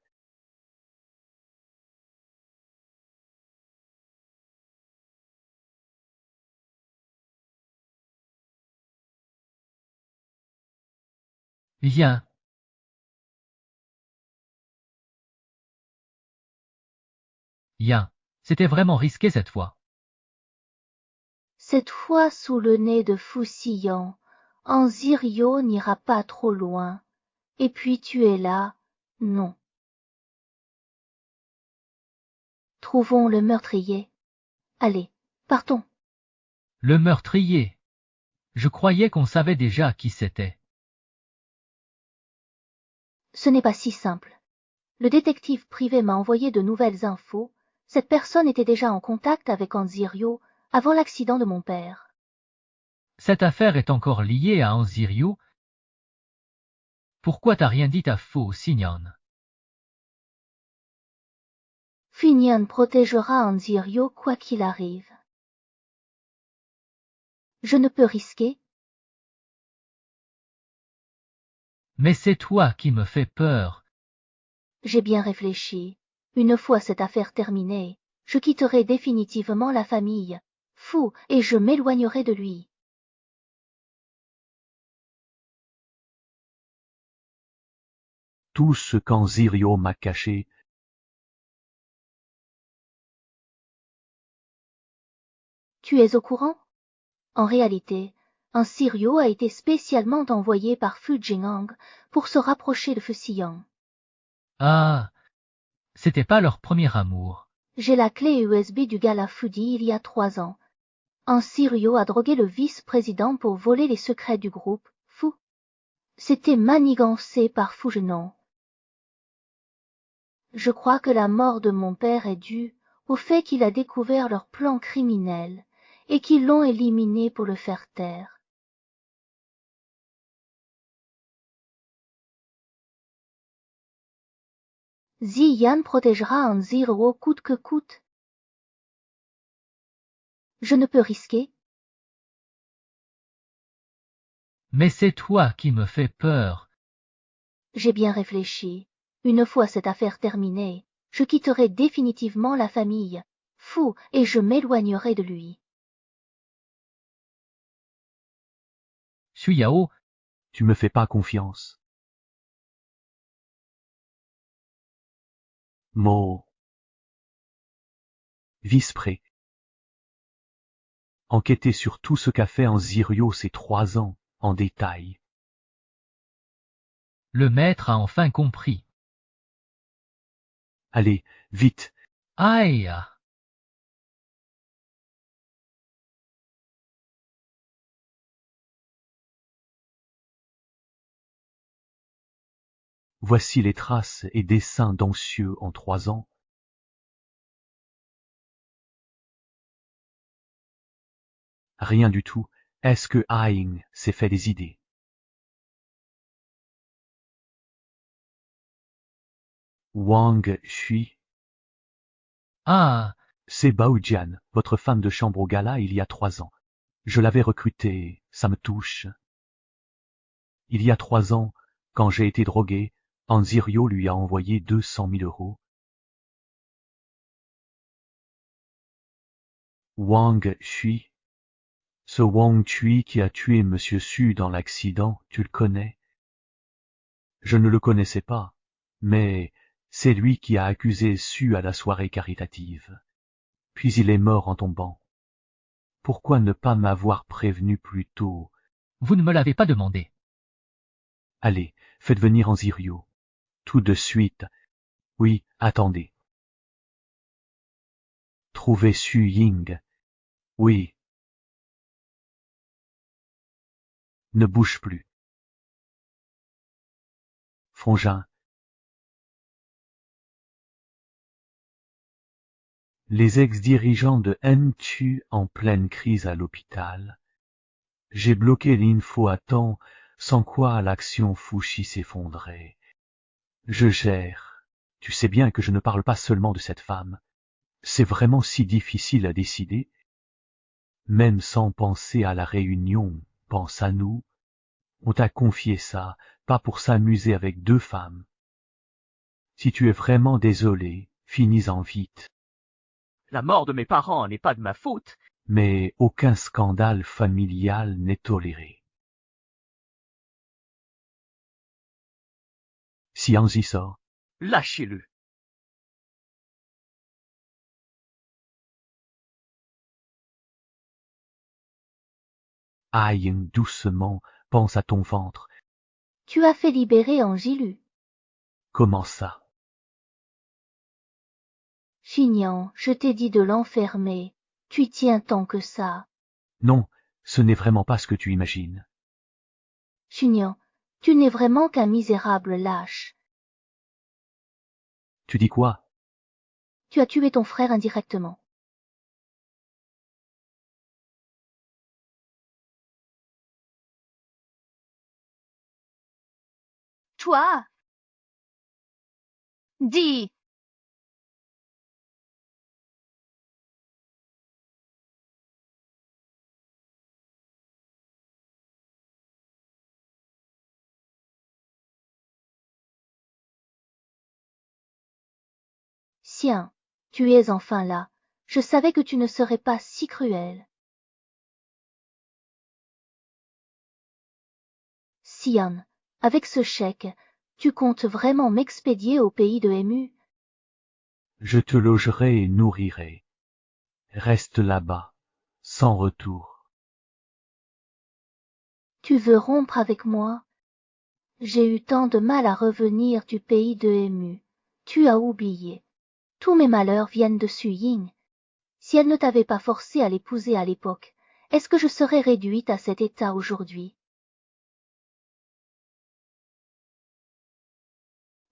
Viens. Viens. C'était vraiment risqué cette fois. Cette fois sous le nez de Foucillon, Anzirio n'ira pas trop loin. Et puis tu es là, non. Trouvons le meurtrier. Allez, partons. Le meurtrier. Je croyais qu'on savait déjà qui c'était. Ce n'est pas si simple. Le détective privé m'a envoyé de nouvelles infos. Cette personne était déjà en contact avec Anzirio avant l'accident de mon père. Cette affaire est encore liée à Anzirio. Pourquoi t'as rien dit à Faux Signon? Finian protégera Anzirio quoi qu'il arrive. Je ne peux risquer. Mais c'est toi qui me fais peur. J'ai bien réfléchi. Une fois cette affaire terminée, je quitterai définitivement la famille, Fou, et je m'éloignerai de lui. Tout ce qu'Anzirio m'a caché, Tu es au courant? En réalité, un Sirio a été spécialement envoyé par Fu Jingang pour se rapprocher de Fuxiang. Ah, c'était pas leur premier amour. J'ai la clé USB du gala Fudi il y a 3 ans. Un Sirio a drogué le vice-président pour voler les secrets du groupe, Fu. C'était manigancé par Fu Zhenon. Je crois que la mort de mon père est due au fait qu'il a découvert leur plan criminel et qu'ils l'ont éliminé pour le faire taire. Ziyan protégera Anzirio coûte que coûte. Je ne peux risquer. Mais c'est toi qui me fais peur. J'ai bien réfléchi. Une fois cette affaire terminée, je quitterai définitivement la famille, Fou, et je m'éloignerai de lui. Suyao, tu me fais pas confiance. Mo. Vice-pré. Enquêter sur tout ce qu'a fait Anzirio ces 3 ans, en détail. le maître a enfin compris. Allez, vite, Aïe! voici les traces et dessins d'Ancieux en 3 ans. Rien du tout. Est-ce que Aing s'est fait des idées? Wang Shui, Ah, c'est Bao Jian, votre femme de chambre au gala il y a 3 ans. Je l'avais recrutée, ça me touche. Il y a 3 ans, quand j'ai été drogué, Anzirio lui a envoyé 200 000 euros. Wang Shui, ce Wang Shui qui a tué Monsieur Su dans l'accident, tu le connais? Je ne le connaissais pas, mais c'est lui qui a accusé Su à la soirée caritative. Puis il est mort en tombant. Pourquoi ne pas m'avoir prévenu plus tôt? vous ne me l'avez pas demandé. Allez, faites venir Anzirio. Tout de suite. Oui, attendez. Trouvez Su Ying. Oui. Ne bouge plus. Frangin. Les ex-dirigeants de MTU en pleine crise à l'hôpital. J'ai bloqué l'info à temps, sans quoi l'action Fushi s'effondrait. Je gère. Tu sais bien que je ne parle pas seulement de cette femme. C'est vraiment si difficile à décider. Même sans penser à la réunion, pense à nous. On t'a confié ça, pas pour s'amuser avec 2 femmes. Si tu es vraiment désolé, finis-en vite. La mort de mes parents n'est pas de ma faute. Mais aucun scandale familial n'est toléré. Xiang y sort. Lâchez-le. Aïe, doucement, pense à ton ventre. Tu as fait libérer Angilu. Comment ça? Chignan, je t'ai dit de l'enfermer. Tu y tiens tant que ça. Non, ce n'est vraiment pas ce que tu imagines. Chignan, tu n'es vraiment qu'un misérable lâche. Tu dis quoi? Tu as tué ton frère indirectement. Toi! Dis! Sien, tu es enfin là. Je savais que tu ne serais pas si cruel. Sian, avec ce chèque, tu comptes vraiment m'expédier au pays de Ému? Je te logerai et nourrirai. Reste là-bas, sans retour. Tu veux rompre avec moi? J'ai eu tant de mal à revenir du pays de Ému. Tu as oublié. Tous mes malheurs viennent de Suying. Si elle ne t'avait pas forcé à l'épouser à l'époque, est-ce que je serais réduite à cet état aujourd'hui?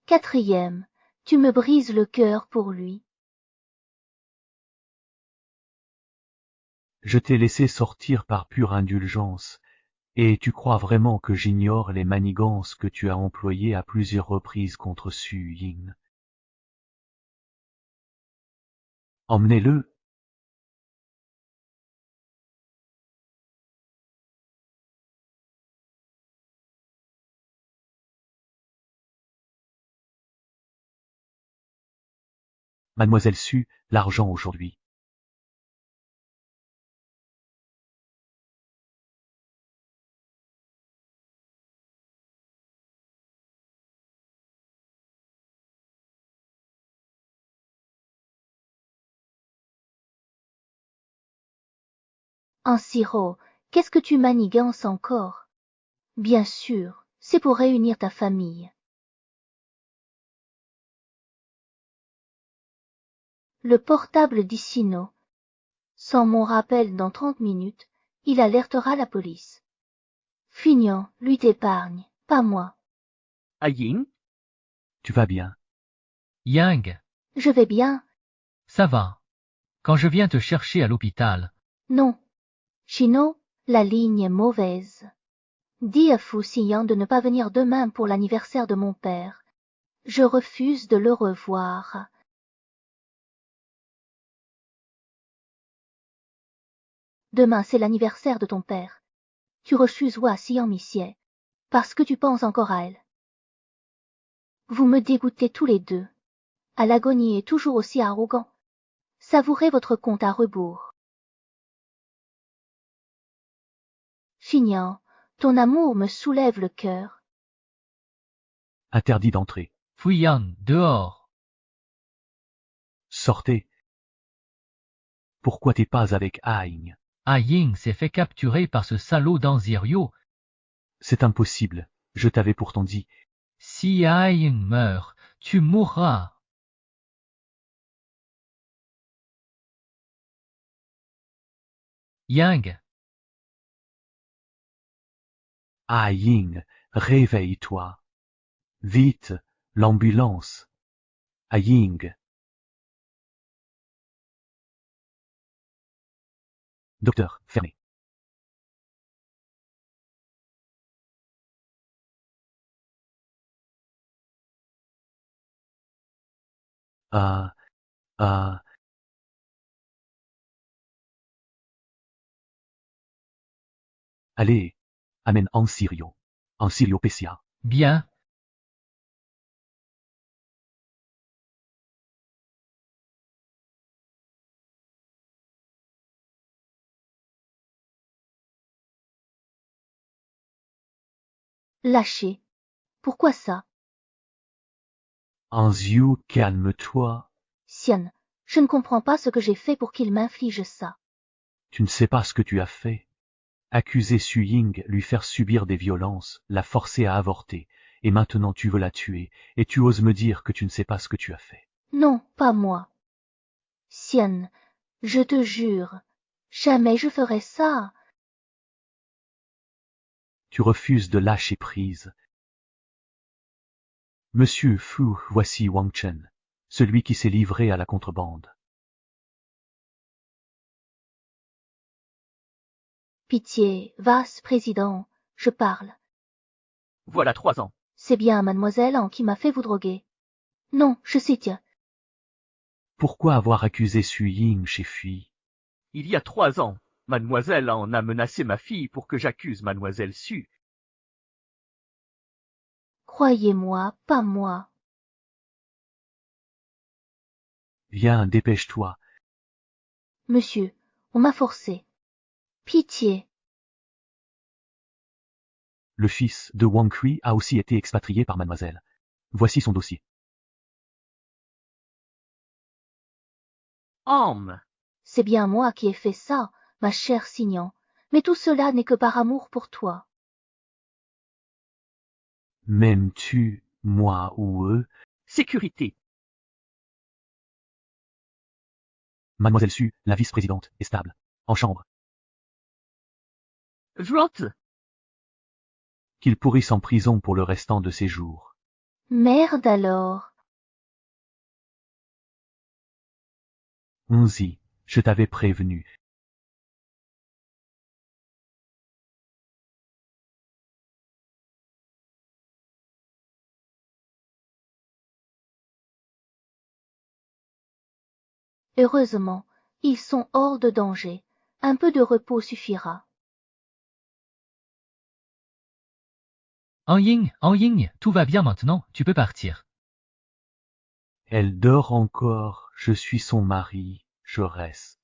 Quatrième, tu me brises le cœur pour lui. Je t'ai laissé sortir par pure indulgence, et tu crois vraiment que j'ignore les manigances que tu as employées à plusieurs reprises contre Su Ying. Emmenez-le. Mademoiselle Su, l'argent aujourd'hui. En sirop, qu'est-ce que tu manigances encore? Bien sûr, c'est pour réunir ta famille. Le portable d'Issino. Sans mon rappel dans 30 minutes, il alertera la police. Fignon, lui t'épargne, pas moi. Aïe, Tu vas bien. Yang, Je vais bien. ça va. Quand je viens te chercher à l'hôpital, Non. Chino, la ligne est mauvaise. Dis à Fu Xiyan de ne pas venir demain pour l'anniversaire de mon père. Je refuse de le revoir. Demain c'est l'anniversaire de ton père. Tu refuses Wa Xiyan Missier, parce que tu penses encore à elle. Vous me dégoûtez tous les deux. À l'agonie est toujours aussi arrogant. Savourez votre compte à rebours. Chignan, ton amour me soulève le cœur. Interdit d'entrer. Fuyang, dehors. Sortez. Pourquoi t'es pas avec Aïng? Ah Ying s'est fait capturer par ce salaud d'Anzirio. C'est impossible. Je t'avais pourtant dit. Si Aïng meurt, tu mourras. Yang, Aïng, réveille-toi. Vite, l'ambulance. Aïng. Docteur, fermez. Ah, ah. Allez, amène Ansirio. Ansirio Pessia. bien. Lâché. Pourquoi ça? Anziu, calme-toi. Xian, je ne comprends pas ce que j'ai fait pour qu'il m'inflige ça. Tu ne sais pas ce que tu as fait. Accuser Su Ying, lui faire subir des violences, la forcer à avorter, et maintenant tu veux la tuer, et tu oses me dire que tu ne sais pas ce que tu as fait. Non, pas moi. Xian, je te jure, jamais je ferai ça. Tu refuses de lâcher prise. Monsieur Fu, voici Wang Chen, celui qui s'est livré à la contrebande. Pitié, vaste président, je parle. Voilà 3 ans. C'est bien mademoiselle An qui m'a fait vous droguer. Non, je sais tiens. Pourquoi avoir accusé Su Ying chez Fui? Il y a 3 ans, mademoiselle en a menacé ma fille pour que j'accuse mademoiselle Su. Croyez-moi, pas moi. Viens, dépêche-toi. Monsieur, on m'a forcé. Pitié. Le fils de Wang Kui a aussi été expatrié par mademoiselle. Voici son dossier. Homme, C'est bien moi qui ai fait ça, ma chère Signan. Mais tout cela n'est que par amour pour toi. M'aimes-tu, moi ou eux? sécurité. Mademoiselle Su, la vice-présidente, est stable. En chambre. Vrot, Qu'il pourrisse en prison pour le restant de ses jours. Merde alors. Onzi, je t'avais prévenu. Heureusement, ils sont hors de danger. Un peu de repos suffira. En Ying, tout va bien maintenant, tu peux partir. Elle dort encore, je suis son mari, je reste.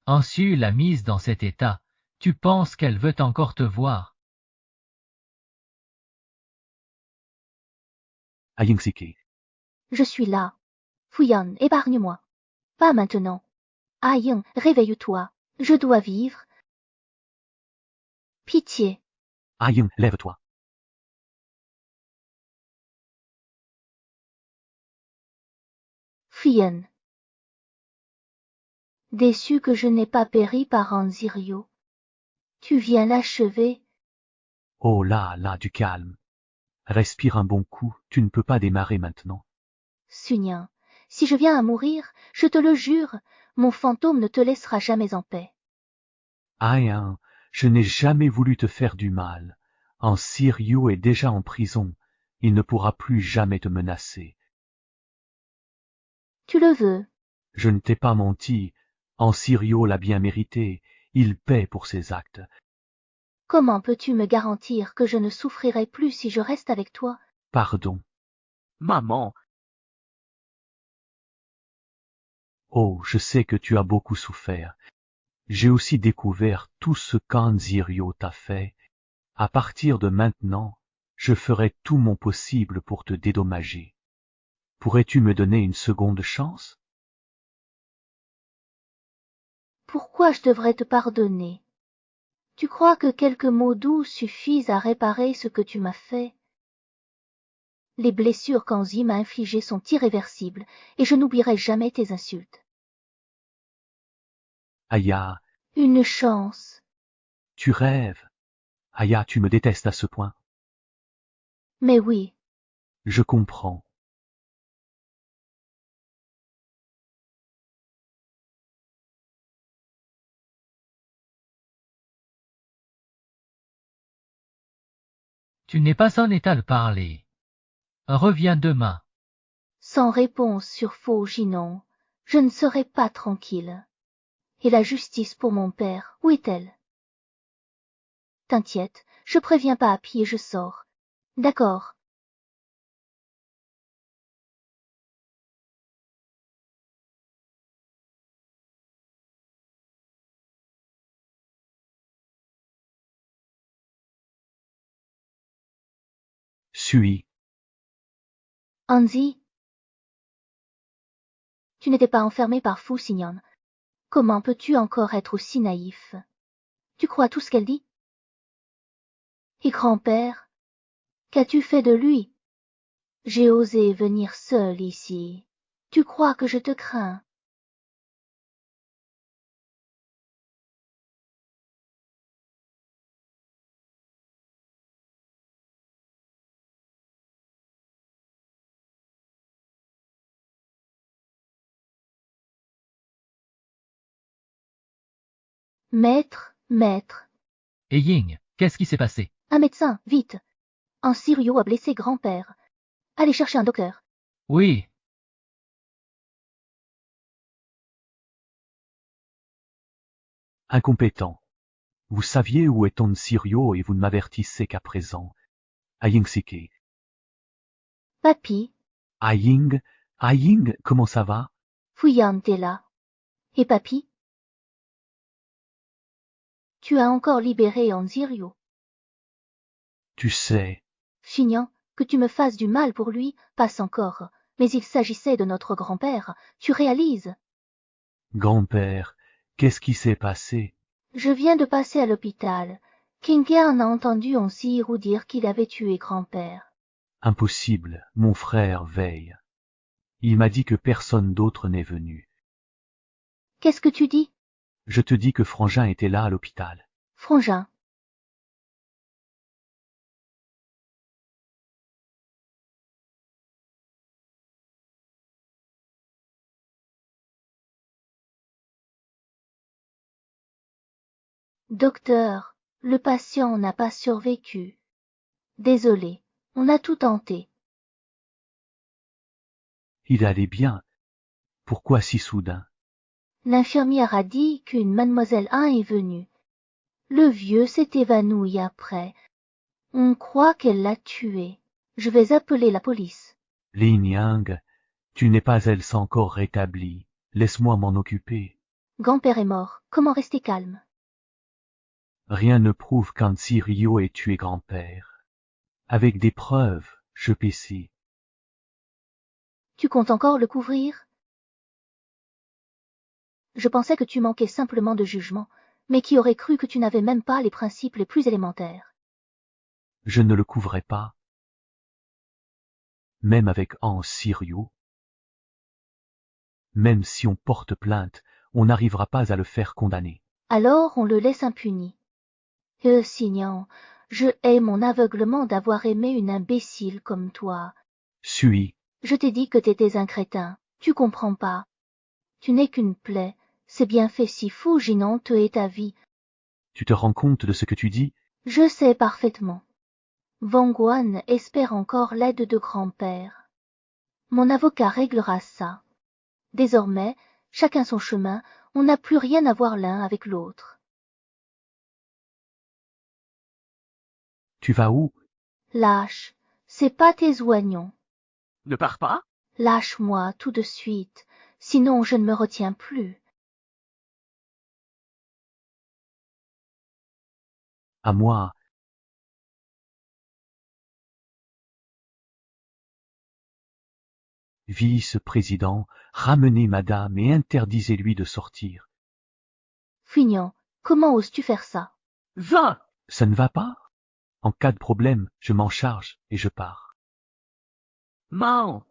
En Su l'a mise dans cet état. Tu penses qu'elle veut encore te voir. Aying Sike. Je suis là. Fouillonne, épargne-moi. Pas maintenant. Aïe, réveille-toi. Je dois vivre. Pitié. Aying, lève-toi. Fouillonne. Déçu que je n'ai pas péri par Anzirio. Tu viens l'achever. Oh là là, du calme. Respire un bon coup, tu ne peux pas démarrer maintenant. Sunien, si je viens à mourir, je te le jure, mon fantôme ne te laissera jamais en paix. Aying, je n'ai jamais voulu te faire du mal. Anzirio est déjà en prison. Il ne pourra plus jamais te menacer. Tu le veux. Je ne t'ai pas menti. Anzirio l'a bien mérité. Il paie pour ses actes. Comment peux-tu me garantir que je ne souffrirai plus si je reste avec toi? Pardon. maman, Oh, je sais que tu as beaucoup souffert. J'ai aussi découvert tout ce qu'Anzirio t'a fait. À partir de maintenant, je ferai tout mon possible pour te dédommager. Pourrais-tu me donner une seconde chance? Pourquoi je devrais te pardonner? Tu crois que quelques mots doux suffisent à réparer ce que tu m'as fait? Les blessures qu'Anzi m'a infligées sont irréversibles, et je n'oublierai jamais tes insultes. Aya, Une chance. tu rêves. Aya, tu me détestes à ce point. Mais oui, Je comprends. Tu n'es pas en état de parler. Reviens demain. sans réponse sur faux Ginon, je ne serai pas tranquille. Et la justice pour mon père, où est-elle? T'inquiète, je préviens pas à pied, je sors. D'accord. Suis. Anzi, Tu n'étais pas enfermé par Fu Xingyan. Comment peux-tu encore être aussi naïf? Tu crois tout ce qu'elle dit? Et grand-père, qu'as-tu fait de lui? J'ai osé venir seul ici. Tu crois que je te crains? Maître, maître. Et Ying, qu'est-ce qui s'est passé? Un médecin, vite. Un Sirio a blessé grand-père. Allez chercher un docteur. Oui. Incompétent. Vous saviez où est Ton Sirio et vous ne m'avertissez qu'à présent. Aying Sike. Papy, Aying, Aying, comment ça va? Fuyant est là. Et papy? Tu as encore libéré Anzirio. Tu sais, Xignan, que tu me fasses du mal pour lui, passe encore. Mais il s'agissait de notre grand-père. Tu réalises? grand-père, qu'est-ce qui s'est passé? Je viens de passer à l'hôpital. Kingian a entendu Anzirio dire qu'il avait tué grand-père. Impossible, mon frère veille. Il m'a dit que personne d'autre n'est venu. Qu'est-ce que tu dis? Je te dis que Frangin était là à l'hôpital. Frangin. Docteur, le patient n'a pas survécu. Désolé, on a tout tenté. Il allait bien. Pourquoi si soudain? L'infirmière a dit qu'une mademoiselle 1 est venue. Le vieux s'est évanoui après. On croit qu'elle l'a tué. Je vais appeler la police. Lin Yang, tu n'es pas elle encore rétablie. Laisse-moi m'en occuper. Grand-père est mort. Comment rester calme? Rien ne prouve qu'un Sirio ait tué grand-père. Avec des preuves, je pécis. Tu comptes encore le couvrir? Je pensais que tu manquais simplement de jugement, mais qui aurait cru que tu n'avais même pas les principes les plus élémentaires? Je ne le couvrais pas. Même avec un Sirio. Même si on porte plainte, on n'arrivera pas à le faire condamner. Alors on le laisse impuni. Xignan, je hais mon aveuglement d'avoir aimé une imbécile comme toi. Suis. Je t'ai dit que t'étais un crétin. Tu comprends pas. Tu n'es qu'une plaie. C'est bien fait si fou, Ginon, te hait ta vie. Tu te rends compte de ce que tu dis? Je sais parfaitement. Wangguan espère encore l'aide de grand-père. Mon avocat réglera ça. Désormais, chacun son chemin, on n'a plus rien à voir l'un avec l'autre. Tu vas où? Lâche, c'est pas tes oignons. Ne pars pas? Lâche-moi tout de suite, sinon je ne me retiens plus. À moi. Vice-président, ramenez madame et interdisez-lui de sortir. Fignon, comment oses-tu faire ça? Va! Ça ne va pas? En cas de problème, je m'en charge et je pars. Mao!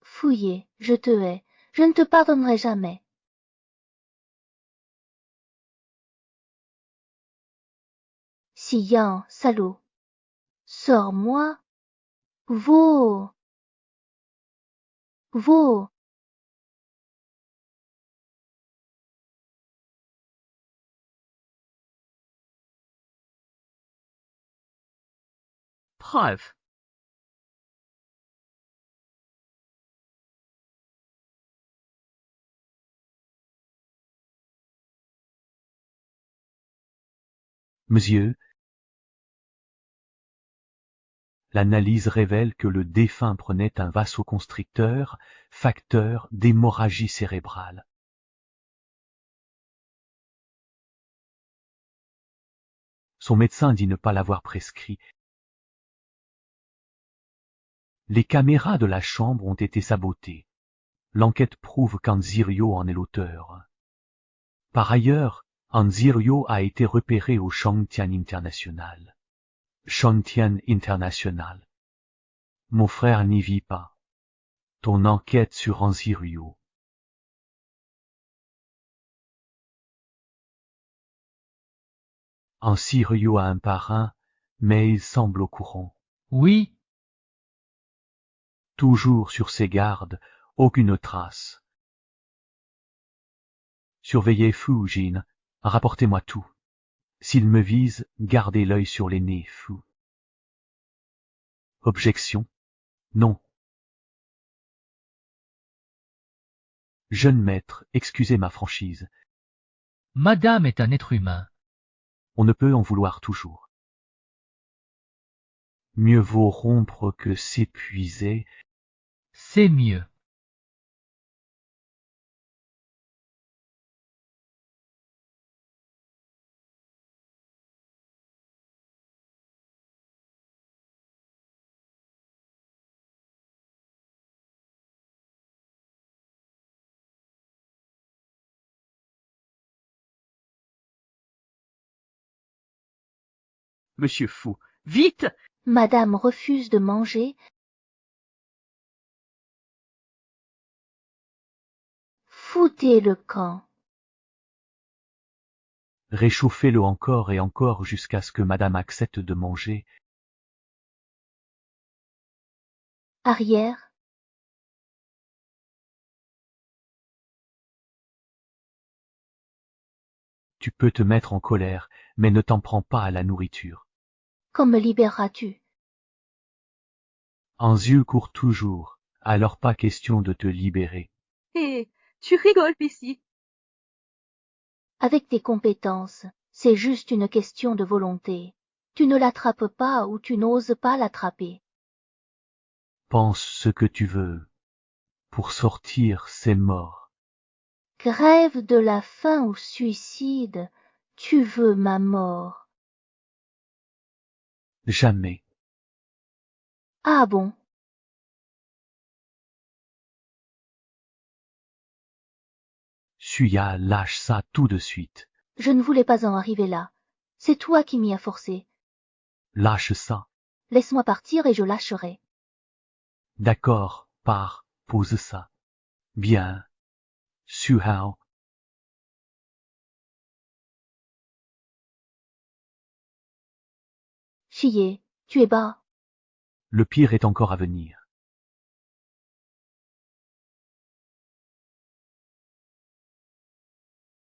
Fouillé, je te hais, je ne te pardonnerai jamais. Siyan, salaud. Sors-moi. Vo. Vo. Preuve. Monsieur, l'analyse révèle que le défunt prenait un vasoconstricteur, facteur d'hémorragie cérébrale. Son médecin dit ne pas l'avoir prescrit. Les caméras de la chambre ont été sabotées. L'enquête prouve qu'Anzirio en est l'auteur. Par ailleurs, Anzirio a été repéré au Shangtian International. Shangtian International. Mon frère n'y vit pas. Ton enquête sur Anzirio. Anzirio a un parrain, mais il semble au courant. Oui, Toujours sur ses gardes, aucune trace. Surveillez Fujin, rapportez-moi tout. S'il me vise, gardez l'œil sur les nez fous. Objection? Non. Jeune maître, excusez ma franchise. madame est un être humain. On ne peut en vouloir toujours. Mieux vaut rompre que s'épuiser. C'est mieux. Monsieur Fou, vite! Madame refuse de manger. Foutez le camp. Réchauffez-le encore et encore jusqu'à ce que madame accepte de manger. Arrière. Tu peux te mettre en colère, mais ne t'en prends pas à la nourriture. Quand me libéreras-tu? Anziu court toujours, alors pas question de te libérer. Hé, tu rigoles, Pissy. Avec tes compétences, c'est juste une question de volonté. Tu ne l'attrapes pas ou tu n'oses pas l'attraper. Pense ce que tu veux. Pour sortir, c'est mort. Grève de la faim ou suicide, tu veux ma mort. Jamais. Ah bon? Suya, lâche ça tout de suite. Je ne voulais pas en arriver là. C'est toi qui m'y as forcé. Lâche ça. Laisse-moi partir et je lâcherai. D'accord, pars, pose ça. Bien. Suhao. Chier, tu es bas. Le pire est encore à venir.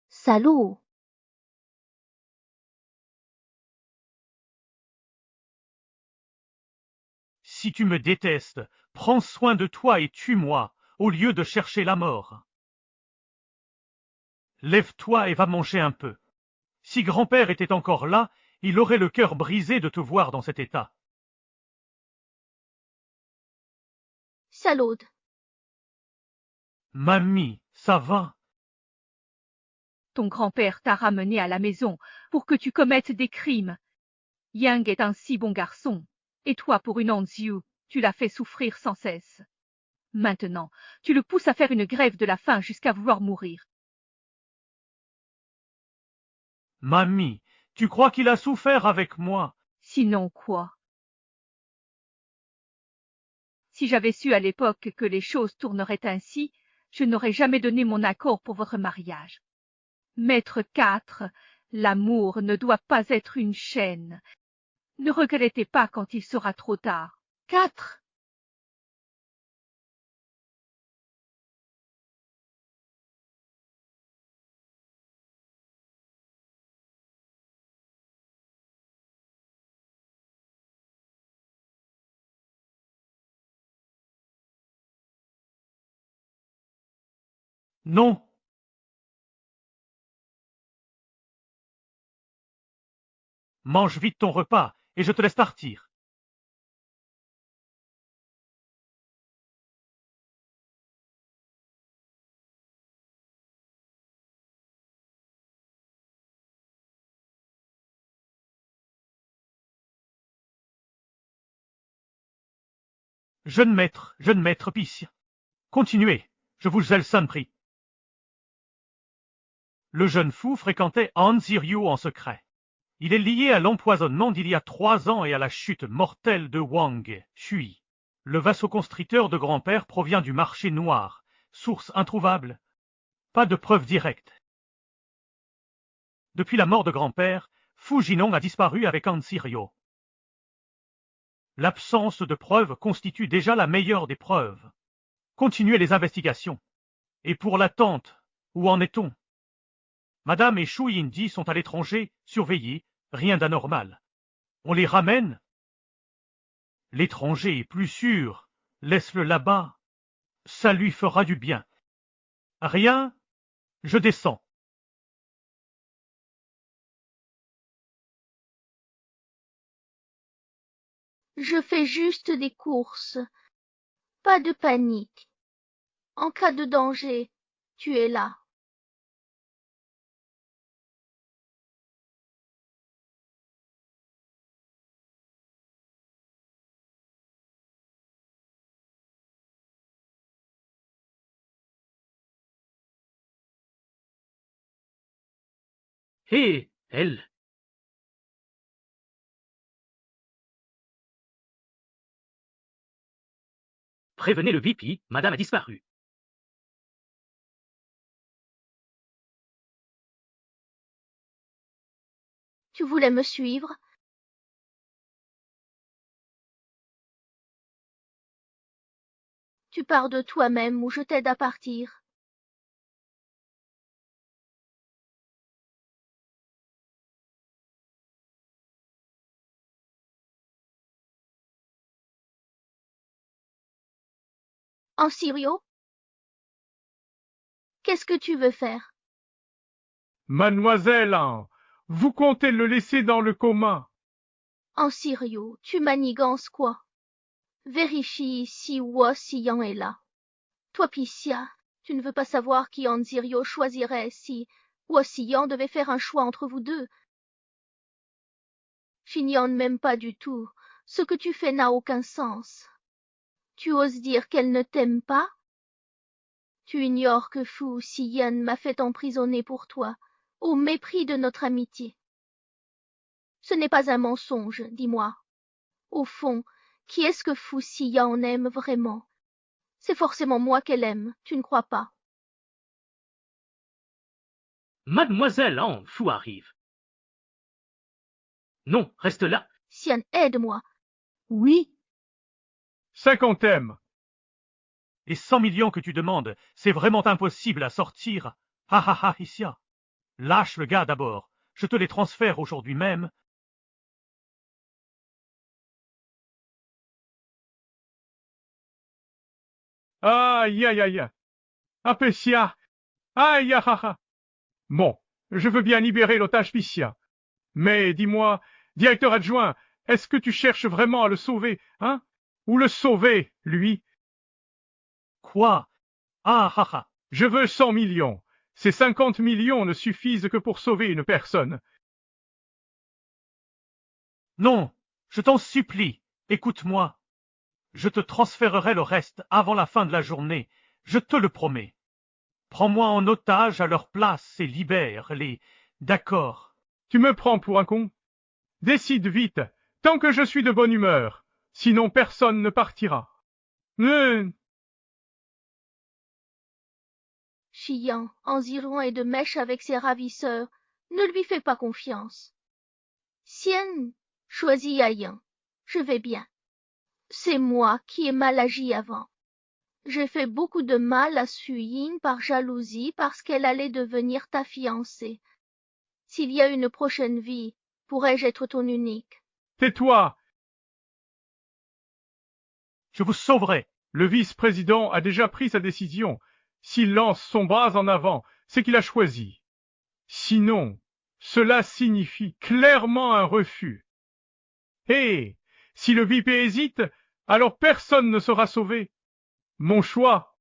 Salaud! Si tu me détestes, prends soin de toi et tue-moi, au lieu de chercher la mort. Lève-toi et va manger un peu. Si grand-père était encore là, il aurait le cœur brisé de te voir dans cet état. Salaude! Mamie, ça va? Ton grand-père t'a ramené à la maison pour que tu commettes des crimes. Yang est un si bon garçon, et toi, pour une Anziu, tu l'as fait souffrir sans cesse. Maintenant, tu le pousses à faire une grève de la faim jusqu'à vouloir mourir. Mamie, tu crois qu'il a souffert avec moi? Sinon quoi? Si j'avais su à l'époque que les choses tourneraient ainsi, je n'aurais jamais donné mon accord pour votre mariage. Maître IV, l'amour ne doit pas être une chaîne. Ne regrettez pas quand il sera trop tard. 4. Non. Mange vite ton repas, et je te laisse partir. Jeune maître, Picia. Continuez. Je vous le prie. Le jeune fou fréquentait Han Ziryu en secret. Il est lié à l'empoisonnement d'il y a 3 ans et à la chute mortelle de Wang Shui. Le vasoconstricteur de grand-père provient du marché noir, source introuvable. Pas de preuves directes. Depuis la mort de grand-père, Fu Jinong a disparu avec Han Ziryu. L'absence de preuves constitue déjà la meilleure des preuves. Continuez les investigations. Et pour la tante, où en est-on? Madame et Shu Yindi sont à l'étranger, surveillés, rien d'anormal. On les ramène? L'étranger est plus sûr, laisse-le là-bas. Ça lui fera du bien. Rien? Je descends. Je fais juste des courses. Pas de panique. En cas de danger, tu es là. Hé, elle! Prévenez le VP, madame a disparu. Tu voulais me suivre? Tu pars de toi-même ou je t'aide à partir. En Sirio? Qu'est-ce que tu veux faire? Mademoiselle, hein, vous comptez le laisser dans le coma? En Sirio, tu manigances quoi? Vérifie si Wo-Siyan est là. Toi, Pissia, tu ne veux pas savoir qui Anzirio choisirait si Wo-Siyan devait faire un choix entre vous deux. Xinyan ne m'aime pas du tout. Ce que tu fais n'a aucun sens. Tu oses dire qu'elle ne t'aime pas? Tu ignores que Fu Xiyan m'a fait emprisonner pour toi, au mépris de notre amitié. Ce n'est pas un mensonge, dis-moi. Au fond, qui est-ce que Fu Xiyan aime vraiment? C'est forcément moi qu'elle aime, tu ne crois pas? Mademoiselle Han, Fu arrive. Non, reste là. Xian, aide-moi. Oui, 50 M. Les 100 millions que tu demandes, c'est vraiment impossible à sortir. Ha ha ha, Issia. Lâche le gars d'abord. Je te les transfère aujourd'hui même. Aïe, aïe, aïe. Apessia. Aïe, ah, ah, ah. Bon, je veux bien libérer l'otage Pissia. Mais dis-moi, directeur adjoint, est-ce que tu cherches vraiment à le sauver, hein? Ou le sauver, lui? Quoi? Ah ha ha. Je veux 100 millions. Ces 50 millions ne suffisent que pour sauver une personne. Non, je t'en supplie, écoute-moi. Je te transférerai le reste avant la fin de la journée, je te le promets. Prends-moi en otage à leur place et libère-les. D'accord. Tu me prends pour un con? Décide vite, tant que je suis de bonne humeur. Sinon personne ne partira. Xiyan, Anziron est de mèche avec ses ravisseurs. Ne lui fais pas confiance. Xian, choisis Ayan. Je vais bien. C'est moi qui ai mal agi avant. J'ai fait beaucoup de mal à Suyin par jalousie parce qu'elle allait devenir ta fiancée. S'il y a une prochaine vie, pourrais-je être ton unique? Tais-toi! Je vous sauverai. Le vice-président a déjà pris sa décision. S'il lance son bras en avant, c'est qu'il a choisi. Sinon, cela signifie clairement un refus. Et si le VIP hésite, alors personne ne sera sauvé. Mon choix.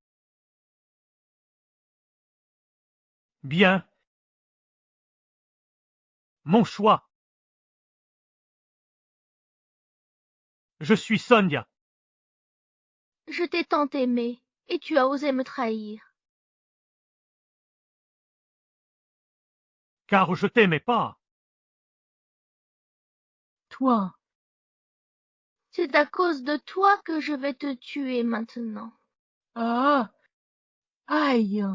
Bien. Mon choix. Je suis Sonia. Je t'ai tant aimé, et tu as osé me trahir. car je t'aimais pas. Toi, C'est à cause de toi que je vais te tuer maintenant. ah, aïe,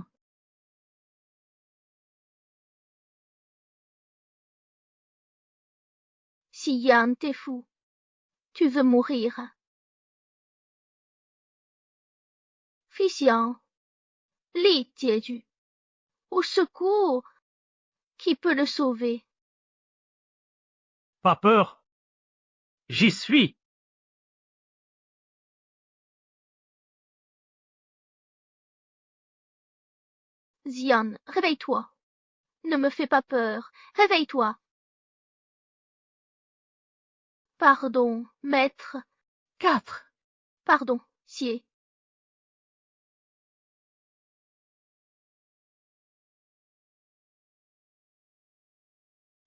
Si Yan, t'es fou. Tu veux mourir. Fils Yan, 立结局. Au secours! Qui peut le sauver? Pas peur. J'y suis. Xian, réveille-toi. Ne me fais pas peur. Réveille-toi. Pardon, maître. 4, Pardon, Xie.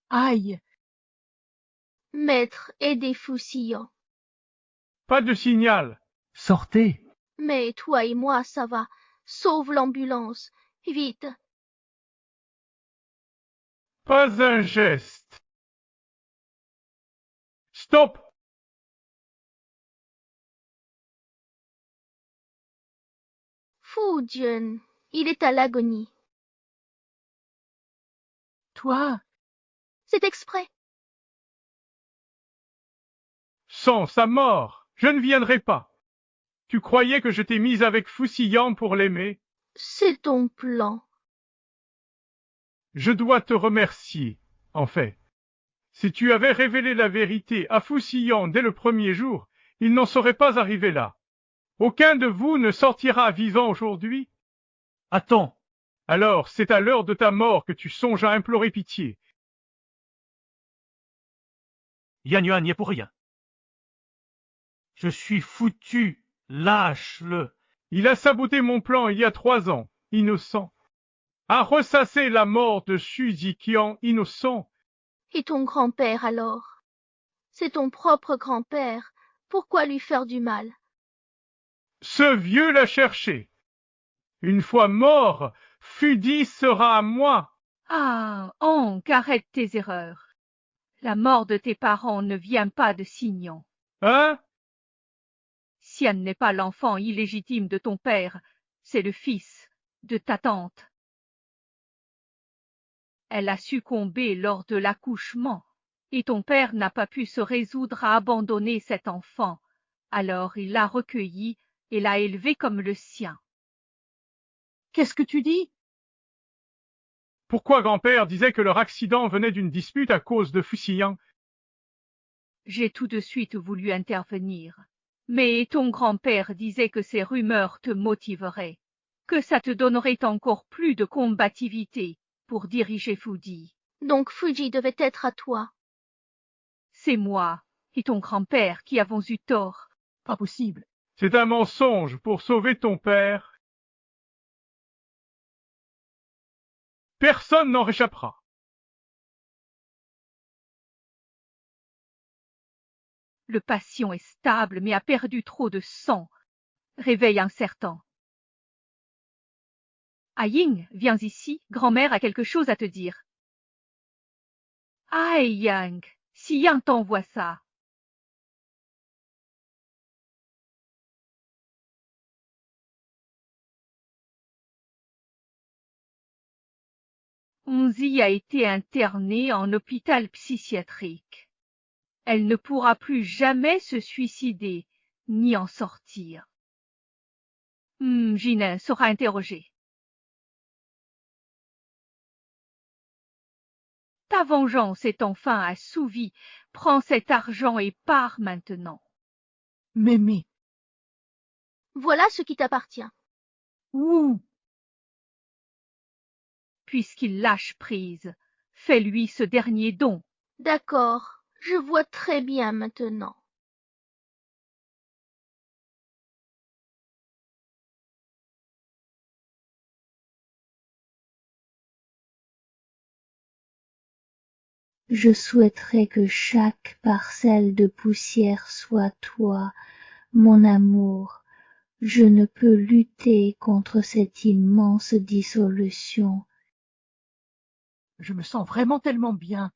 aïe, Maître, aidez Fusillon. Pas de signal. Sortez. Mais toi et moi, ça va. Sauve l'ambulance. Vite. Pas un geste. Stop. Fu Jian, il est à l'agonie. toi, C'est exprès. Sans sa mort, je ne viendrai pas. Tu croyais que je t'ai mise avec Fusillon pour l'aimer? C'est ton plan. Je dois te remercier. En fait, si tu avais révélé la vérité à Fusillon dès le premier jour, il n'en serait pas arrivé là. Aucun de vous ne sortira vivant aujourd'hui. Attends. Alors, c'est à l'heure de ta mort que tu songes à implorer pitié. Yan Yuan n'y est pour rien. Je suis foutu. Lâche-le. Il a saboté mon plan il y a 3 ans, innocent. A ressassé la mort de Xu Ziqian, innocent. Et ton grand-père alors? C'est ton propre grand-père. Pourquoi lui faire du mal? Ce vieux l'a cherché. Une fois mort, Fudi sera à moi. Ah, Hank, arrête tes erreurs. La mort de tes parents ne vient pas de Signon. Hein? Xian n'est pas l'enfant illégitime de ton père, c'est le fils de ta tante. Elle a succombé lors de l'accouchement, et ton père n'a pas pu se résoudre à abandonner cet enfant. Alors il l'a recueilli et l'a élevé comme le sien. qu'est-ce que tu dis? Pourquoi grand-père disait que leur accident venait d'une dispute à cause de Fusillon? J'ai tout de suite voulu intervenir. Mais ton grand-père disait que ces rumeurs te motiveraient, que ça te donnerait encore plus de combativité pour diriger Fudi. Donc Fuji devait être à toi. C'est moi et ton grand-père qui avons eu tort. Pas possible. C'est un mensonge pour sauver ton père. Personne n'en réchappera. Le patient est stable mais a perdu trop de sang. Réveil incertain. Aïng, viens ici, grand-mère a quelque chose à te dire. Aïe, Yang, si Yang t'envoie ça. Onzi a été internée en hôpital psychiatrique. Elle ne pourra plus jamais se suicider, ni en sortir. Jinin sera interrogé. Ta vengeance est enfin assouvie. Prends cet argent et pars maintenant. Mémé. Voilà ce qui t'appartient. Ouh. Puisqu'il lâche prise, fais-lui ce dernier don. D'accord, je vois très bien maintenant. Je souhaiterais que chaque parcelle de poussière soit toi, mon amour. Je ne peux lutter contre cette immense dissolution. Je me sens vraiment tellement bien.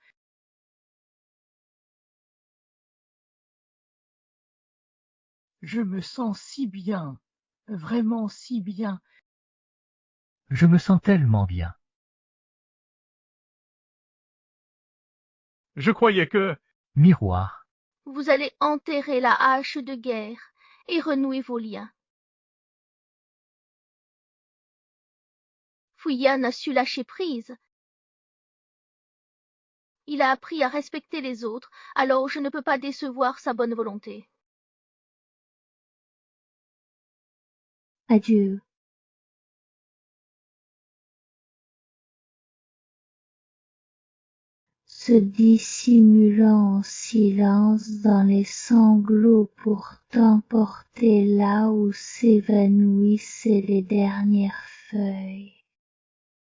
Je me sens si bien, vraiment si bien. Je me sens tellement bien. Je croyais que... Miroir. Vous allez enterrer la hache de guerre et renouer vos liens. Fuyyan a su lâcher prise. Il a appris à respecter les autres, alors je ne peux pas décevoir sa bonne volonté. Adieu. Se dissimulant en silence dans les sanglots pourtant portés là où s'évanouissaient les dernières feuilles.